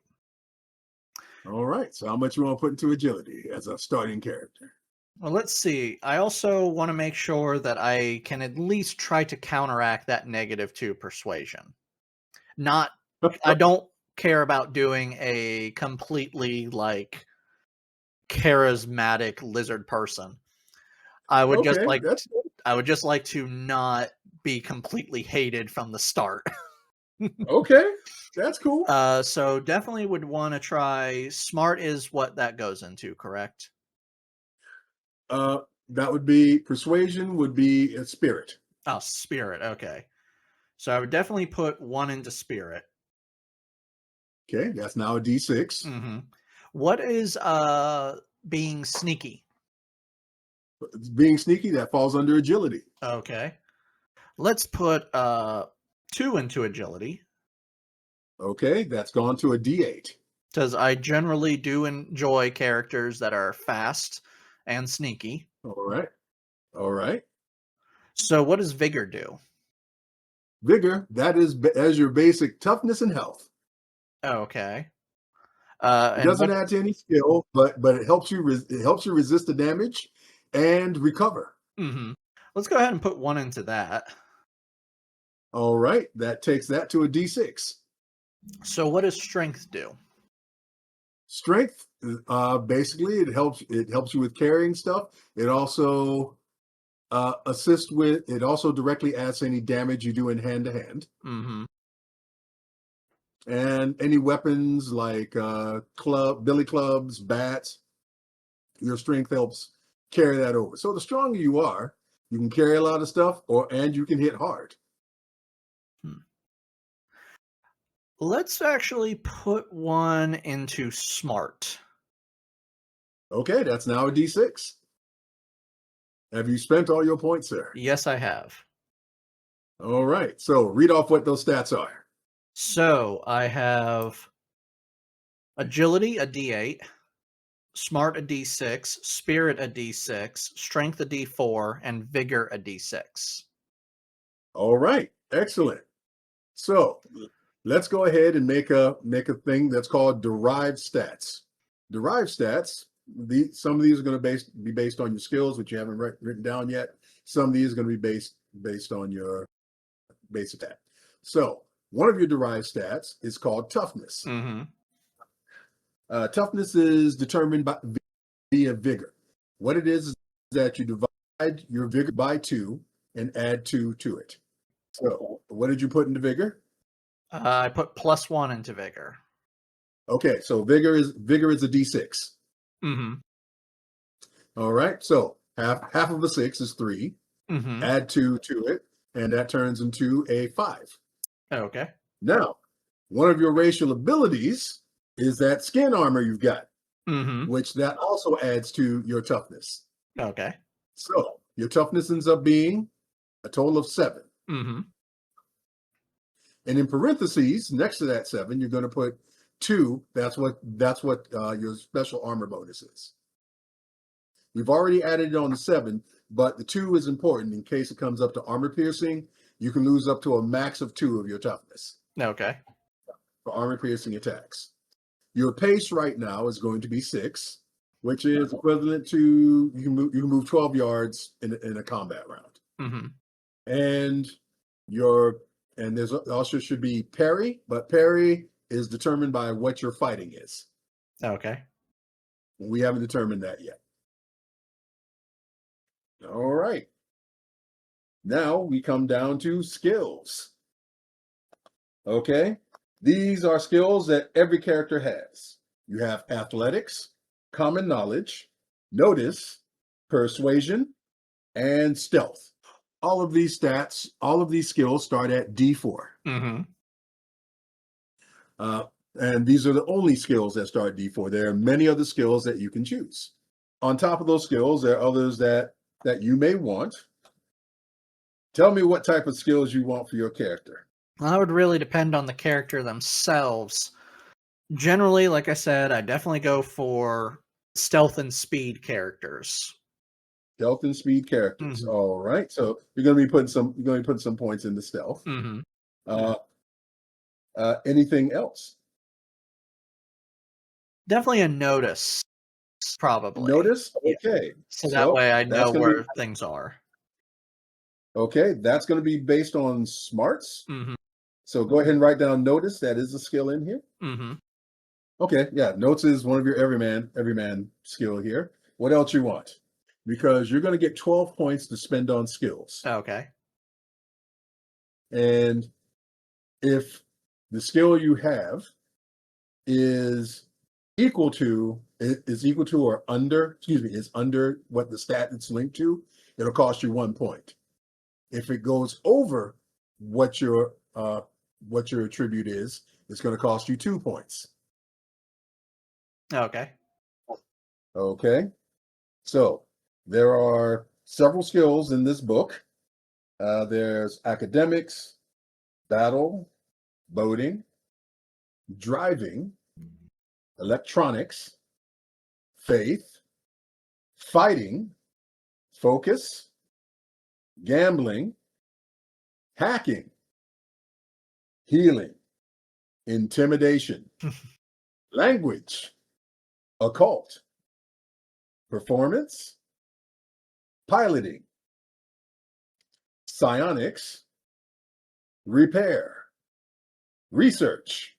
All right. So how much you want to put into agility as a starting character? Well, let's see. I also want to make sure that I can at least try to counteract that -2 persuasion. I don't care about doing a completely like charismatic lizard person. I would just Okay, like that's good. I would just like to not be completely hated from the start. Okay, that's cool. So definitely would want to try smart is what that goes into, correct? Uh, that would be persuasion. Would be a spirit. Oh, spirit. Okay. So I would definitely put one into spirit. Okay, that's now a D6. Hmm. What is being sneaky? Being sneaky, that falls under agility. Okay. Let's put 2 into agility. Okay, that's gone to a D8. Because I generally do enjoy characters that are fast and sneaky. All right, all right. So what does vigor do? Vigor, that is as your basic toughness and health. Okay. It And doesn't what? add to any skill, but it helps you. It helps you resist the damage and recover. Hmm. Let's go ahead and put 1 into that. All right, that takes that to a D6. So what does strength do? Strength, basically, it helps you with carrying stuff. It also assists with. It also directly adds any damage you do in hand to hand, Hmm. and any weapons like billy clubs, bats. Your strength helps carry that over. So the stronger you are, you can carry a lot of stuff, and you can hit hard. Let's actually put 1 into smart. Okay, that's now a D6. Have you spent all your points, sir? Yes, I have. All right. So read off what those stats are. So I have agility a D8, smart a D6, spirit a D6, strength a D4, and vigor a D6. All right. Excellent. So let's go ahead and make a thing that's called derived stats. Derived stats. Some of these are going to be based on your skills, which you haven't written down yet. Some of these are going to be based on your base attack. So one of your derived stats is called toughness. Mm-hmm. Toughness is determined via vigor. What it is that you divide your vigor by 2 and add 2 to it. So what did you put into vigor? I put +1 into vigor. Okay, so vigor is a D6. Mm-hmm. All right, so half of a 6 is 3. Mm-hmm. Add 2 to it, and that turns into a 5. Okay. Now, one of your racial abilities is that skin armor you've got, Mm-hmm. which that also adds to your toughness. Okay. So your toughness ends up being a total of 7. Mm-hmm. And in parentheses, next to that 7, you're going to put 2. That's what your special armor bonus is. We've already added it on the 7, but the 2 is important in case it comes up to armor piercing. You can lose up to a max of 2 of your toughness Okay. for armor piercing attacks. Your pace right now is going to be 6, which is equivalent to you can move 12 yards in a combat round. Mm-hmm. And there's also should be parry, but parry is determined by what your fighting is. Okay. We haven't determined that yet. All right. Now we come down to skills. Okay. These are skills that every character has. You have athletics, common knowledge, notice, persuasion, and stealth. All of these skills start at D4. Mm-hmm. And these are the only skills that start D4. There are many other skills that you can choose. On top of those skills, there are others that you may want. Tell me what type of skills you want for your character. Well, that would really depend on the character themselves. Generally, like I said, I definitely go for stealth and speed characters. Stealth and speed characters. Mm-hmm. All right. So you're going to be putting some points into stealth. Mm-hmm. Anything else? Definitely a notice, probably. Notice? Yeah. Okay. So that way I know where be, things are. okay. That's going to be based on smarts. Mm-hmm. So go ahead and write down notice. That is a skill in here. Mm-hmm. Okay, yeah, notes is one of your everyman skill here. What else you want? Because you're going to get 12 points to spend on skills. Okay. And if the skill you have is equal to or under, is under what the stat it's linked to, it'll cost you 1 point. If it goes over what your attribute is, it's going to cost you 2 points. Okay. Okay. So there are several skills in this book. There's academics, battle, boating, driving, electronics, faith, fighting, focus, gambling, hacking, healing, intimidation, language, occult, performance, piloting, psionics, repair, research,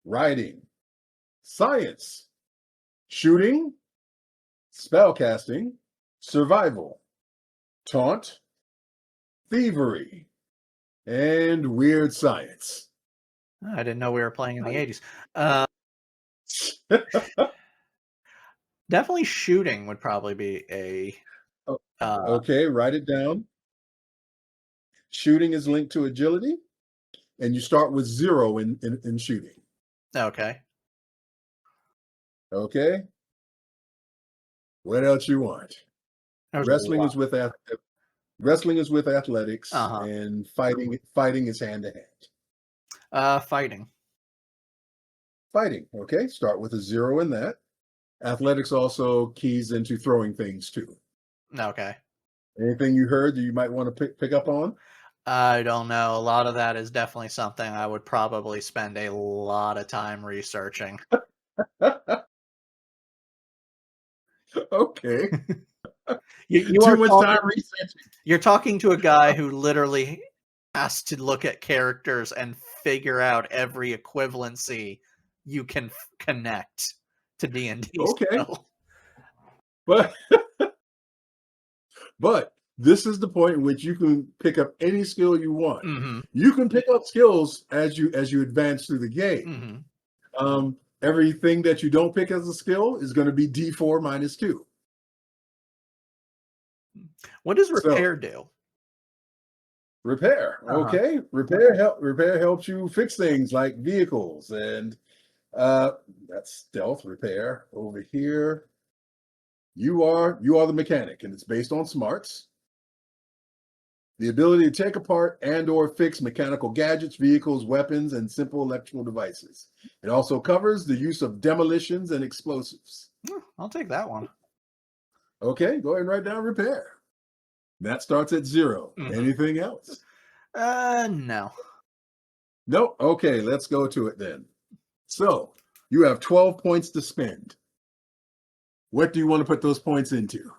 writing, science, shooting, spellcasting, survival, taunt, thievery, and weird science. I didn't know we were playing in the Nice. 80s. Definitely shooting would probably be a Okay, write it down. Shooting is linked to agility, and you start with 0 in shooting. okay. Okay. What else you want? There's a Wrestling lot. is with athletics, Uh-huh. and fighting is hand to hand. Fighting. Fighting. Okay, start with a 0 in that. Athletics also keys into throwing things too. Okay. Anything you heard that you might want to pick up on? I don't know. A lot of that is definitely something I would probably spend a lot of time researching. Okay. You Too are much time talking, researching. you're talking to a guy who literally has to look at characters and figure out every equivalency you can connect to D&D. Okay. So. But this is the point in which you can pick up any skill you want. Mm-hmm. You can pick up skills as you advance through the game. Mm-hmm. Everything that you don't pick as a skill is going to be D4 minus 2. What does So, repair do? Repair. Okay. Repair helps you fix things like vehicles, and that's stealth. Repair over here. You are the mechanic, and it's based on smarts. The ability to take apart and or fix mechanical gadgets, vehicles, weapons, and simple electrical devices. It also covers the use of demolitions and explosives. I'll take that one. Okay, go ahead and write down repair. That starts at 0. Mhm. Anything else? No. Nope. Okay, let's go to it then. So you have 12 points to spend. What do you want to put those points into?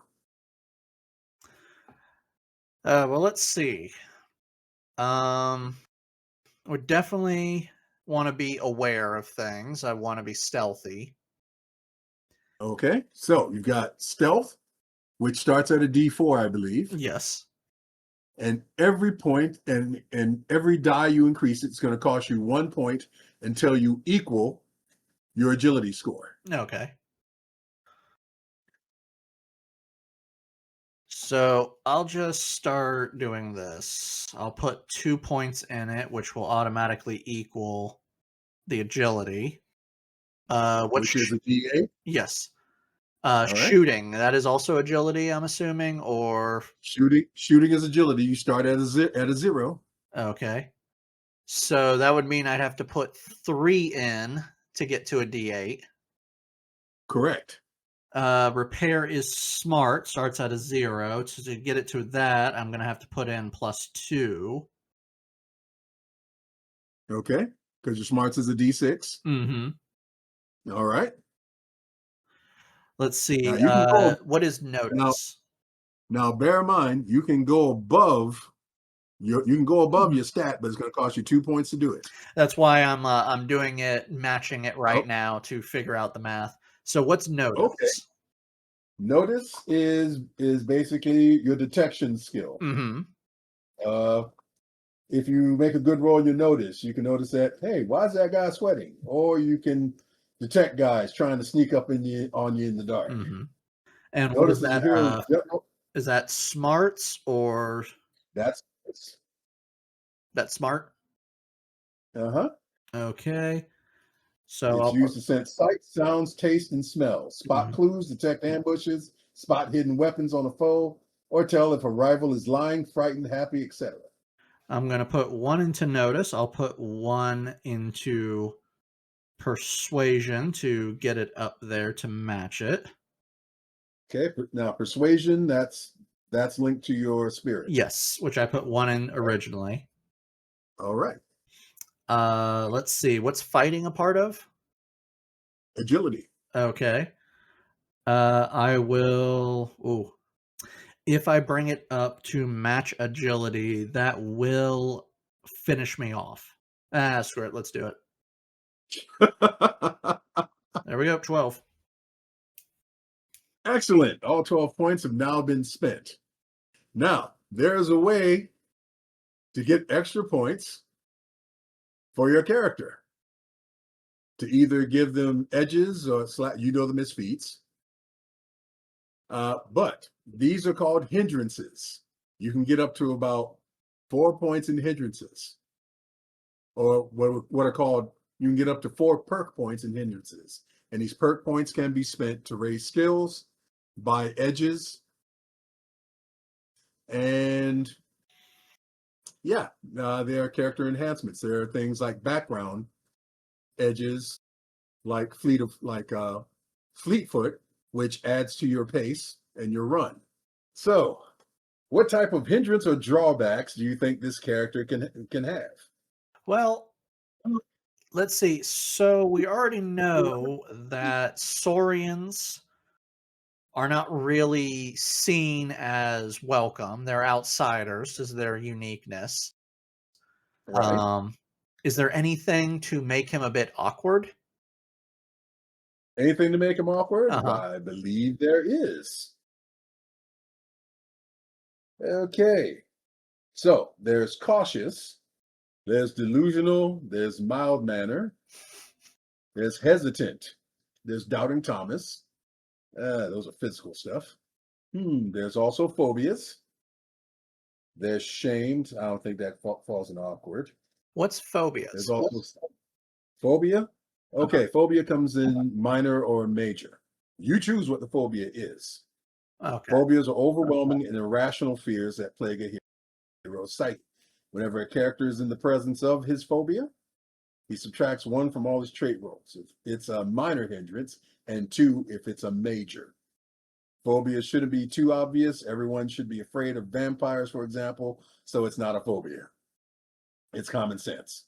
Well, let's see. Would definitely want to be aware of things. I want to be stealthy. Okay, so you've got stealth, which starts at a D4, I believe. Yes. And every point and every die you increase, it's going to cost you 1 point until you equal your agility score. Okay. So I'll just start doing this. I'll put 2 points in it, which will automatically equal the agility. Which is a D8. Yes. All right. Shooting, that is also agility, I'm assuming, or Shooting is agility. You start at a 0. okay. So that would mean I'd have to put 3 in to get to a D8. Correct. Repair is smart, starts at a 0. So to get it to that, I'm going to have to put in +2. Okay, because your smarts is a D6. Mm-hmm. All right. Let's see. Now you can go. What is notice? Now, bear in mind, you can go above You can go above Mhm. your stat, but it's going to cost you 2 points to do it. That's why I'm doing it, matching it right Oh, now to figure out the math. So what's okay. notice? Notice is basically your detection skill. Mm-hmm. Uh, if you make a good roll, you notice. You can notice that, hey, why is that guy sweating? Or you can detect guys trying to sneak up on you in the dark. Mm-hmm. And what is Notice is a that? hero. Is that smarts or That's that smart? uh-huh. Okay. So It's I'll put used to sense sight, sounds, taste, and smells. Spot mhm. clues, detect ambushes, spot hidden weapons on a foe, or tell if a rival is lying, frightened, happy, etc. I'm gonna put one into notice. I'll put one into persuasion to get it up there to match it. Okay, now persuasion, that's linked to your spirit. Yes, which I put one in originally. All right. Let's see. What's fighting a part of? Agility. Okay. I will. Ooh, if I bring it up to match agility, that will finish me off. Screw it. Let's do it. There we go. 12. Excellent. All 12 points have now been spent. Now, there's a way to get extra points for your character to either give them edges or you know them as feats. But these are called hindrances. You can get up to about 4 points in hindrances, or what are called, you can get up to 4 perk points in hindrances. And these perk points can be spent to raise skills, buy edges, and yeah, there are character enhancements. There are things like background edges, like Fleetfoot, which adds to your pace and your run. So, what type of hindrance or drawbacks do you think this character can have? Well, let's see. So we already know that Saurians are not really seen as welcome. They're outsiders is their uniqueness. Right? Um, is there anything to make him a bit awkward? Anything to make him awkward? Uh-huh. Why, I believe there is. Okay. So there's cautious, there's delusional, there's mild manner, there's hesitant, there's doubting Thomas. Those are physical stuff. There's also phobias. There's shamed. I don't think that falls in awkward. What's There's phobias? also phobia. Uh-huh. Okay, phobia comes in minor or major. You choose what the phobia is. Okay. Phobias are overwhelming and irrational fears that plague a hero's psyche. Whenever a character is in the presence of his phobia, he subtracts 1 from all his trait rolls if it's a minor hindrance, and 2 if it's a major. Phobia shouldn't be too obvious. Everyone should be afraid of vampires, for example, so it's not a phobia. It's common sense.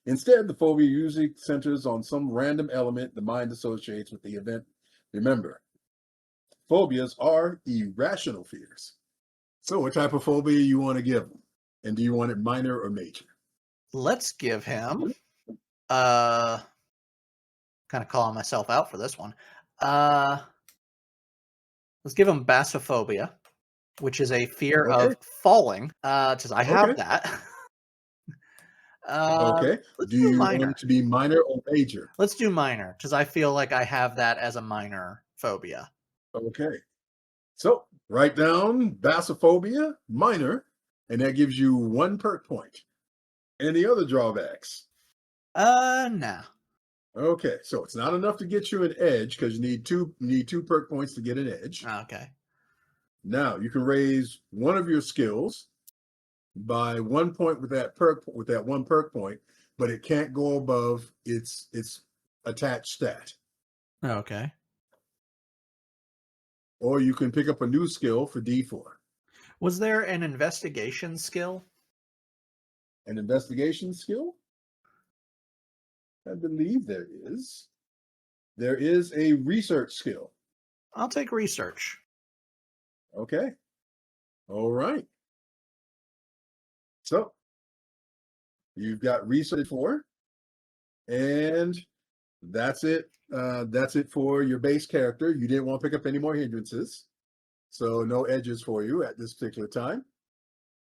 Instead, the phobia usually centers on some random element the mind associates with the event. Remember, phobias are irrational fears. So, what type of phobia you want to give them? And do you want it minor or major? Let's give him uh kind of calling myself out for this one. Uh let's give him basophobia, which is a fear Okay. of falling. Because I have Okay. that. uh Okay. let's Do do you want minor. it to be minor or major? Let's do minor because I feel like I have that as a minor phobia. Okay. So, write down basophobia minor, and that gives you 1 perk point. Any other drawbacks? Nah. Okay, so it's not enough to get you an edge because you need two perk points to get an edge. Okay. Now you can raise one of your skills by 1 point with that 1 perk point, but it can't go above its attached stat. Okay. Or you can pick up a new skill for D4. Was there an investigation skill? An investigation skill? I believe there is. There is a research skill. I'll take research. Okay. All right. So you've got research for, and that's it. That's it for your base character. You didn't want to pick up any more hindrances, so no edges for you at this particular time.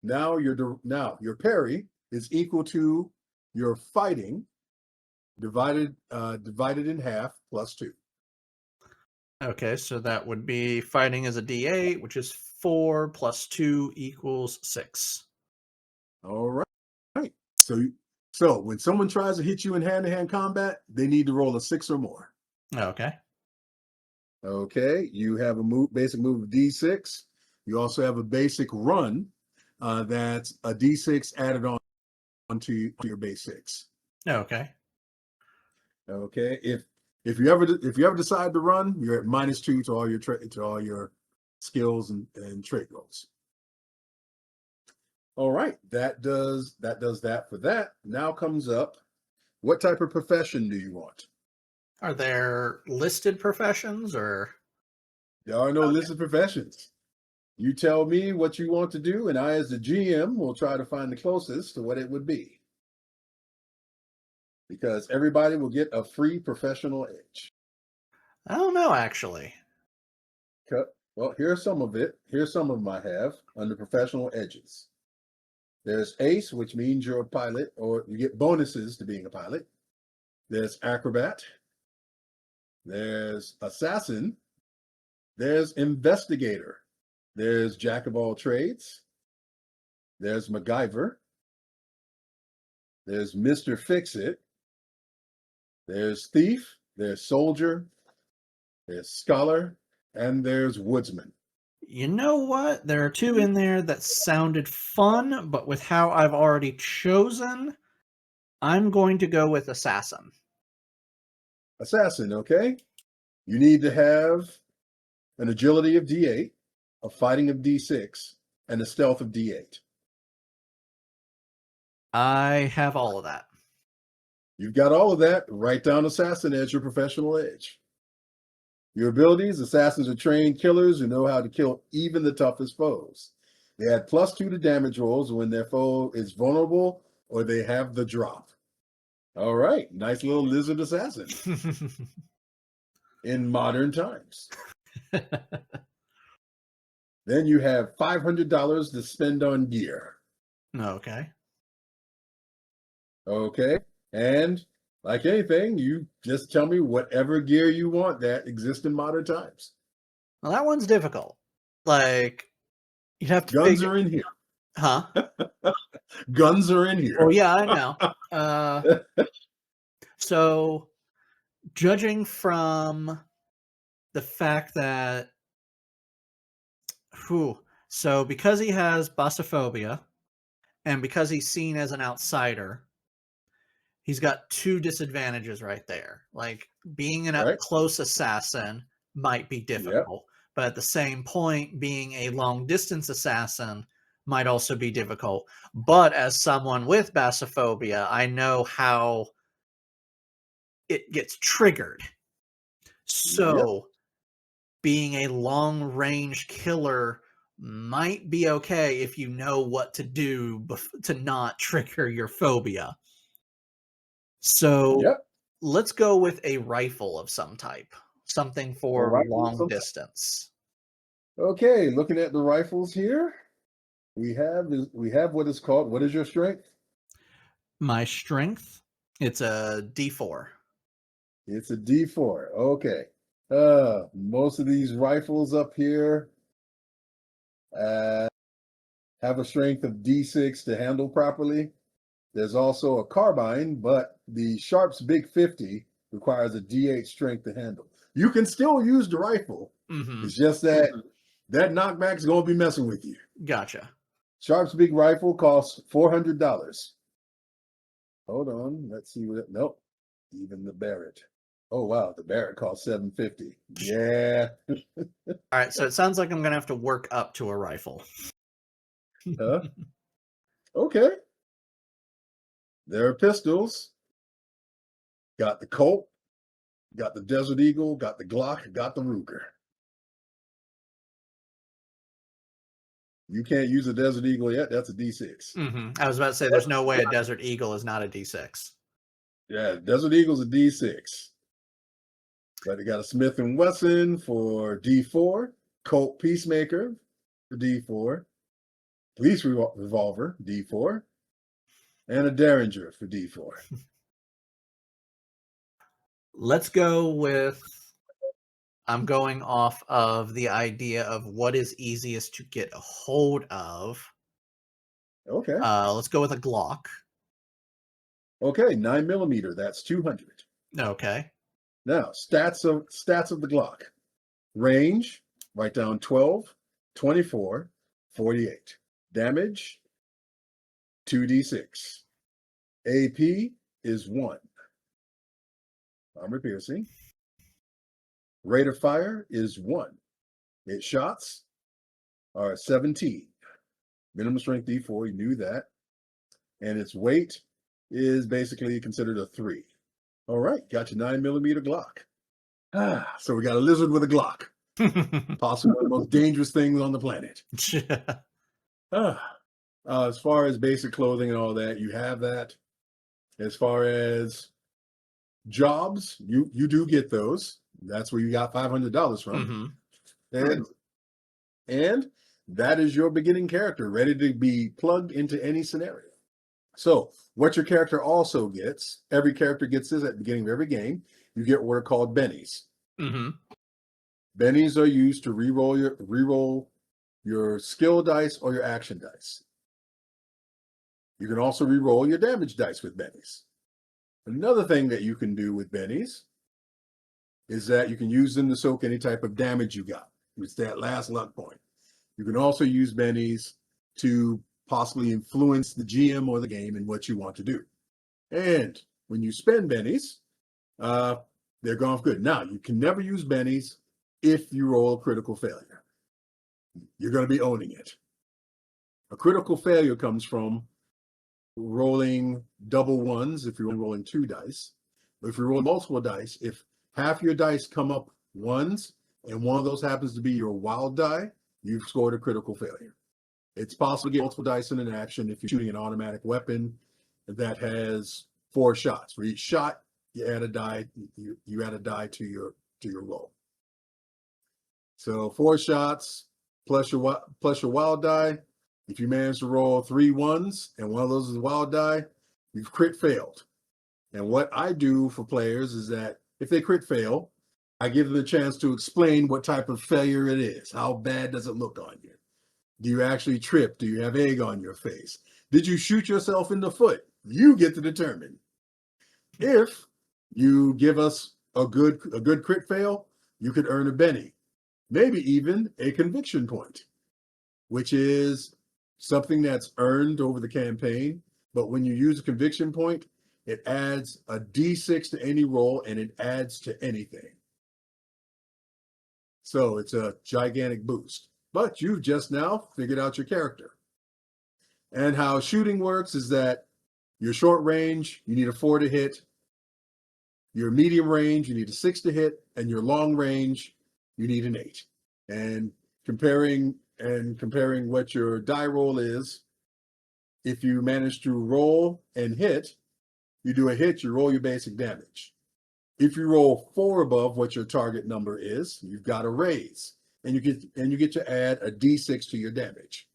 Now your parry is equal to your fighting divided in half plus 2. Okay, so that would be fighting as a D8, which is 4 plus 2 equals 6. All right. Right. So when someone tries to hit you in hand-to-hand combat, they need to roll a 6 or more. Okay. Okay. You have a basic move of D6. You also have a basic run that's a D6 added on to your base 6. Okay. Okay. If you ever decide to run, you're at -2 to all your skills and trait rolls. All right, that does that for that. Now comes up, what type of profession do you want? Are there listed professions or? There are no Okay. listed professions. You tell me what you want to do, and I, as the GM, will try to find the closest to what it would be. Because everybody will get a free professional edge. I don't know, actually. Well, here's some of it. Here's some of them I have under professional edges. There's Ace, which means you're a pilot, or you get bonuses to being a pilot. There's Acrobat. There's Assassin. There's Investigator. There's Jack of all trades. There's MacGyver. There's Mr. Fix-It. There's Thief. There's Soldier. There's Scholar. And there's Woodsman. You know what? There are 2 in there that sounded fun, but with how I've already chosen, I'm going to go with Assassin. Assassin, okay? You need to have an agility of D8, a fighting of D6, and a stealth of D8. I have all of that. You've got all of that. Write down Assassin as your professional edge. Your abilities: assassins are trained killers who know how to kill even the toughest foes. They add +2 to damage rolls when their foe is vulnerable or they have the drop. All right, nice little lizard assassin in modern times. Then you have $500 to spend on gear. Okay. Okay, and like anything, you just tell me whatever gear you want that exists in modern times. Well, that one's difficult. Like, you'd have to Guns figure. are in here. Huh? Guns are in here. Oh, yeah, I know. So, judging from the fact that, so because he has bossophobia and because he's seen as an outsider, he's got 2 disadvantages right there. Like, being an Right. up-close assassin might be difficult, but at the same point, being a long-distance assassin might also be difficult. But as someone with bossophobia, I know how it gets triggered. So, being a long-range killer might be okay if you know what to do to not trigger your phobia. So, let's go with a rifle of some type, something for long distance. Okay, looking at the rifles here, we have what is called, what is your strength? My strength, it's a D4. It's a D4. Okay. Most of these rifles up here have a strength of D6 to handle properly. There's also a carbine, but the Sharp's Big 50 requires a D8 strength to handle. You can still use the rifle. Mm-hmm. It's just that that knockback's going to be messing with you. Gotcha. Sharp's Big Rifle costs $400. Hold on. Let's see what. Nope. Even the Barrett. Oh, wow. The Barrett costs $750. Yeah. All right. So it sounds like I'm going to have to work up to a rifle. Huh? Okay. There are pistols. Got the Colt, got the Desert Eagle, got the Glock, got the Ruger. You can't use a Desert Eagle yet. That's a D6. I was about to say, there's no way a Desert Eagle is not a D6. Yeah, Desert Eagle's a D6. But they got a Smith & Wesson for D4, Colt Peacemaker for D4, Police Revolver, D4, and a Derringer for D4. Let's go with, I'm going off of the idea of what is easiest to get a hold of. Okay. Let's go with a Glock. Okay, 9mm, that's 200. Okay. Now, stats of the Glock. Range, write down 12, 24, 48. Damage, 2d6. AP is 1. Armor piercing. Rate of fire is 1. Its shots are 17. Minimum strength D4, you knew that. And its weight is basically considered a 3. All right, got your 9mm Glock. So we got a lizard with a Glock. Possibly one of the most dangerous things on the planet. As far as basic clothing and all that, you have that. As far as jobs, you do get those. That's where you got $500 from. And that is your beginning character, ready to be plugged into any scenario. So what your character also gets, every character gets this at the beginning of every game. You get what are called bennies. Bennies are used to reroll your skill dice or your action dice. You can also reroll your damage dice with bennies. Another thing that you can do with bennies is that you can use them to soak any type of damage you got. It's that last luck point. You can also use bennies to possibly influence the GM or the game in what you want to do. And when you spend bennies, they're gone for good. Now, you can never use bennies if you roll a critical failure. You're going to be owning it. A critical failure comes from rolling double ones if you're rolling 2 dice. But if you roll multiple dice, if half your dice come up ones and one of those happens to be your wild die, you've scored a critical failure. It's possible to get multiple dice in an action if you're shooting an automatic weapon that has 4 shots. For each shot, you add a die. You add a die to your roll. So 4 shots plus your wild die. If you manage to roll 3 ones and one of those is a wild die, you've crit failed. And what I do for players is that if they crit fail, I give them a chance to explain what type of failure it is. How bad does it look on you? Do you actually trip? Do you have egg on your face? Did you shoot yourself in the foot? You get to determine. If you give us a good crit fail, you could earn a Benny, maybe even a conviction point, which is something that's earned over the campaign. But when you use a conviction point, it adds a D6 to any roll and it adds to anything. So it's a gigantic boost. But you've just now figured out your character. And how shooting works is that your short range, you need a 4 to hit. Your medium range, you need a 6 to hit. And your long range, you need an 8. And comparing what your die roll is, if you manage to roll and hit, you do a hit, you roll your basic damage. If you roll 4 above what your target number is, you've got a raise. And you get to add a D6 to your damage.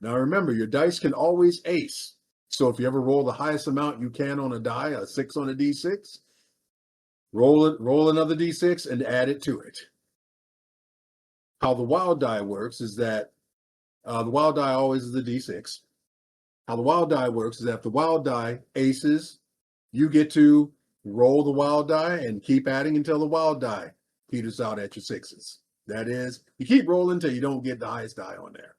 Now remember, your dice can always ace. So if you ever roll the highest amount you can on a die, a 6 on a D6, roll another D6 and add it to it. How the wild die works is that the wild die always is the D6. How the wild die works is that if the wild die aces, you get to roll the wild die and keep adding until the wild die peters out at your 6s. That is, you keep rolling until you don't get the highest die on there.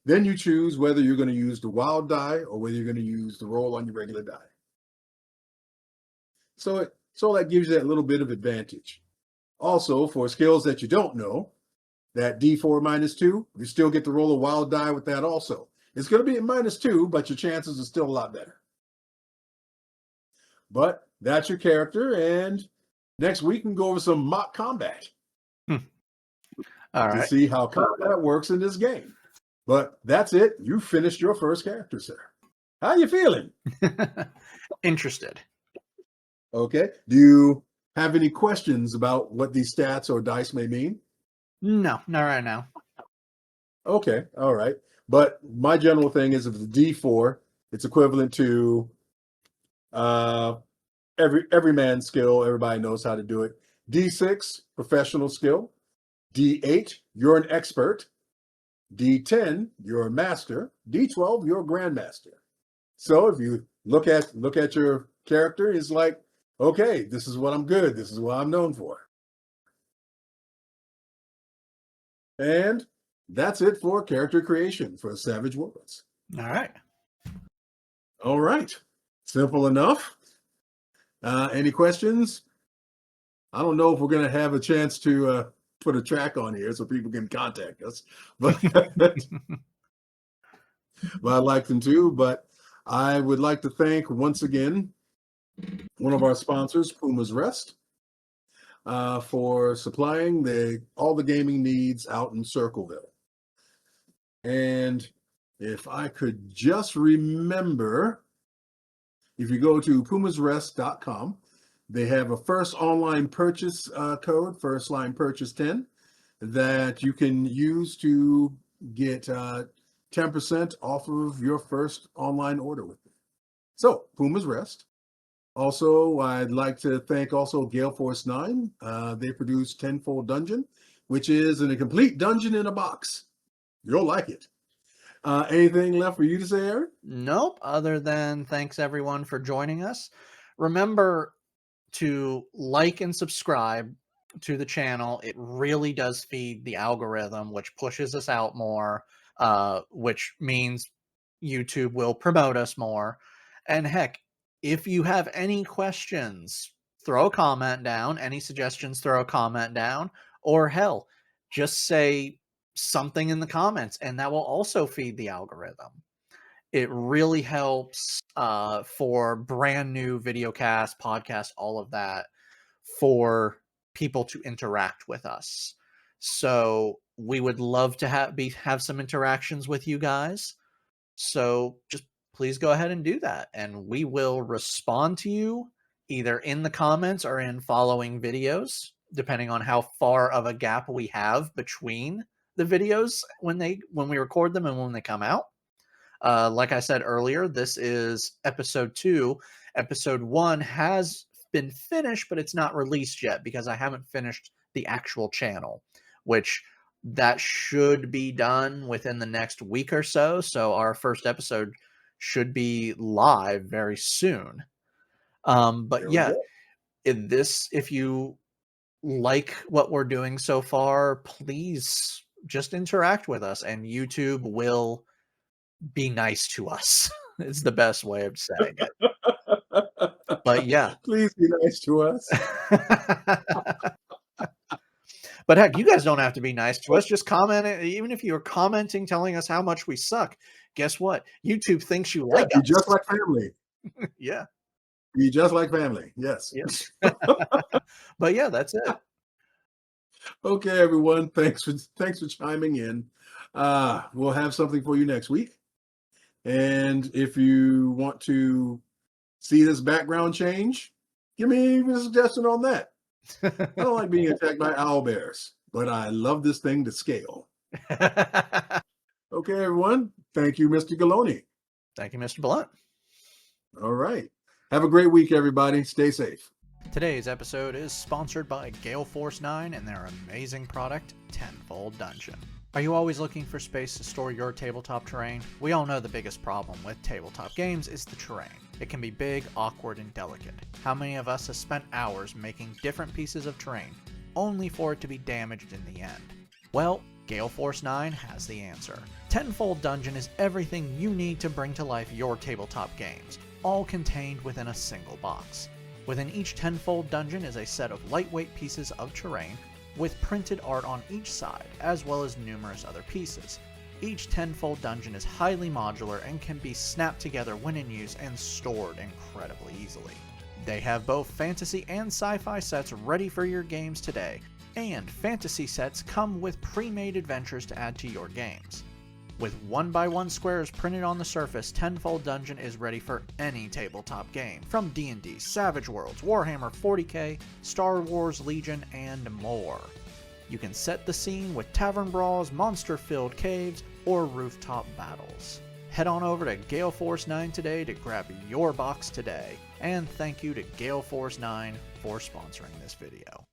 Then you choose whether you're going to use the wild die or whether you're going to use the roll on your regular die. So that gives you that little bit of advantage. Also, for skills that you don't know, that D4 -2, you still get to roll a wild die with that also. It's going to be a -2, but your chances are still a lot better. But that's your character, and next week we can go over some mock combat. All to right. see how combat works in this game. But that's it. You finished your first character, sir. How you feeling? Interested. Okay. Do you have any questions about what these stats or dice may mean? No, not right now. Okay. All right. But my general thing is if it's D4, it's equivalent to every man's skill. Everybody knows how to do it. D6, professional skill. D8, you're an expert. D10, you're a master. D12, you're a grandmaster. So if you look at your character, it's like, okay, this is what I'm good. This is what I'm known for. And that's it for character creation for Savage Worlds. All right. All right. Simple enough. Any questions? I don't know if we're going to have a chance to put a track on here so people can contact us, but I'd like them to. But I would like to thank once again one of our sponsors, Puma's Rest, for supplying all the gaming needs out in Circleville. And if I could just remember, if you go to pumasrest.com, they have a first online purchase code, first line purchase 10, that you can use to get 10% off of your first online order with them. So, Puma's Rest. Also, I'd like to thank also Gale Force 9. They produce Tenfold Dungeon, which is a complete dungeon in a box. You'll like it. Anything left for you to say, Aaron? Nope. Other than thanks everyone for joining us. Remember to like and subscribe to the channel. It really does feed the algorithm, which pushes us out more, which means YouTube will promote us more. And heck, if you have any questions, throw a comment down. Any suggestions, throw a comment down. Or hell, just say something in the comments, and that will also feed the algorithm. It really helps for brand new videocasts, podcasts, all of that, for people to interact with us. So we would love to have some interactions with you guys. So just please go ahead and do that, and we will respond to you either in the comments or in following videos, depending on how far of a gap we have between the videos when we record them and when they come out. Like I said earlier, this is episode 2. Episode 1 has been finished, but it's not released yet because I haven't finished the actual channel, which that should be done within the next week or so. So our first episode should be live very soon. But yeah, if you like what we're doing so far, please just interact with us, and YouTube will be nice to us. It's the best way of saying it. But yeah. Please be nice to us. But heck, you guys don't have to be nice to us. Just comment. Even if you're commenting, telling us how much we suck, guess what? YouTube thinks you like us. Be just like family. Yeah. Be just like family. Yes. Yes. But yeah, that's it. Okay, everyone. Thanks for chiming in. We'll have something for you next week. And if you want to see this background change, give me a suggestion on that. I don't like being attacked by owlbears, but I love this thing to scale. Okay, everyone. Thank you, Mr. Galoni. Thank you, Mr. Blunt. All right. Have a great week, everybody. Stay safe. Today's episode is sponsored by Gale Force 9 and their amazing product, Tenfold Dungeon. Are you always looking for space to store your tabletop terrain? We all know the biggest problem with tabletop games is the terrain. It can be big, awkward, and delicate. How many of us have spent hours making different pieces of terrain, only for it to be damaged in the end? Well, Gale Force 9 has the answer. Tenfold Dungeon is everything you need to bring to life your tabletop games, all contained within a single box. Within each Tenfold Dungeon is a set of lightweight pieces of terrain with printed art on each side, as well as numerous other pieces. Each Tenfold Dungeon is highly modular and can be snapped together when in use and stored incredibly easily. They have both fantasy and sci-fi sets ready for your games today, And fantasy sets come with pre-made adventures to add to your games. With 1x1 squares printed on the surface, Tenfold Dungeon is ready for any tabletop game, from D&D, Savage Worlds, Warhammer 40k, Star Wars Legion, and more. You can set the scene with tavern brawls, monster-filled caves, or rooftop battles. Head on over to Gale Force 9 today to grab your box today. And thank you to Gale Force 9 for sponsoring this video.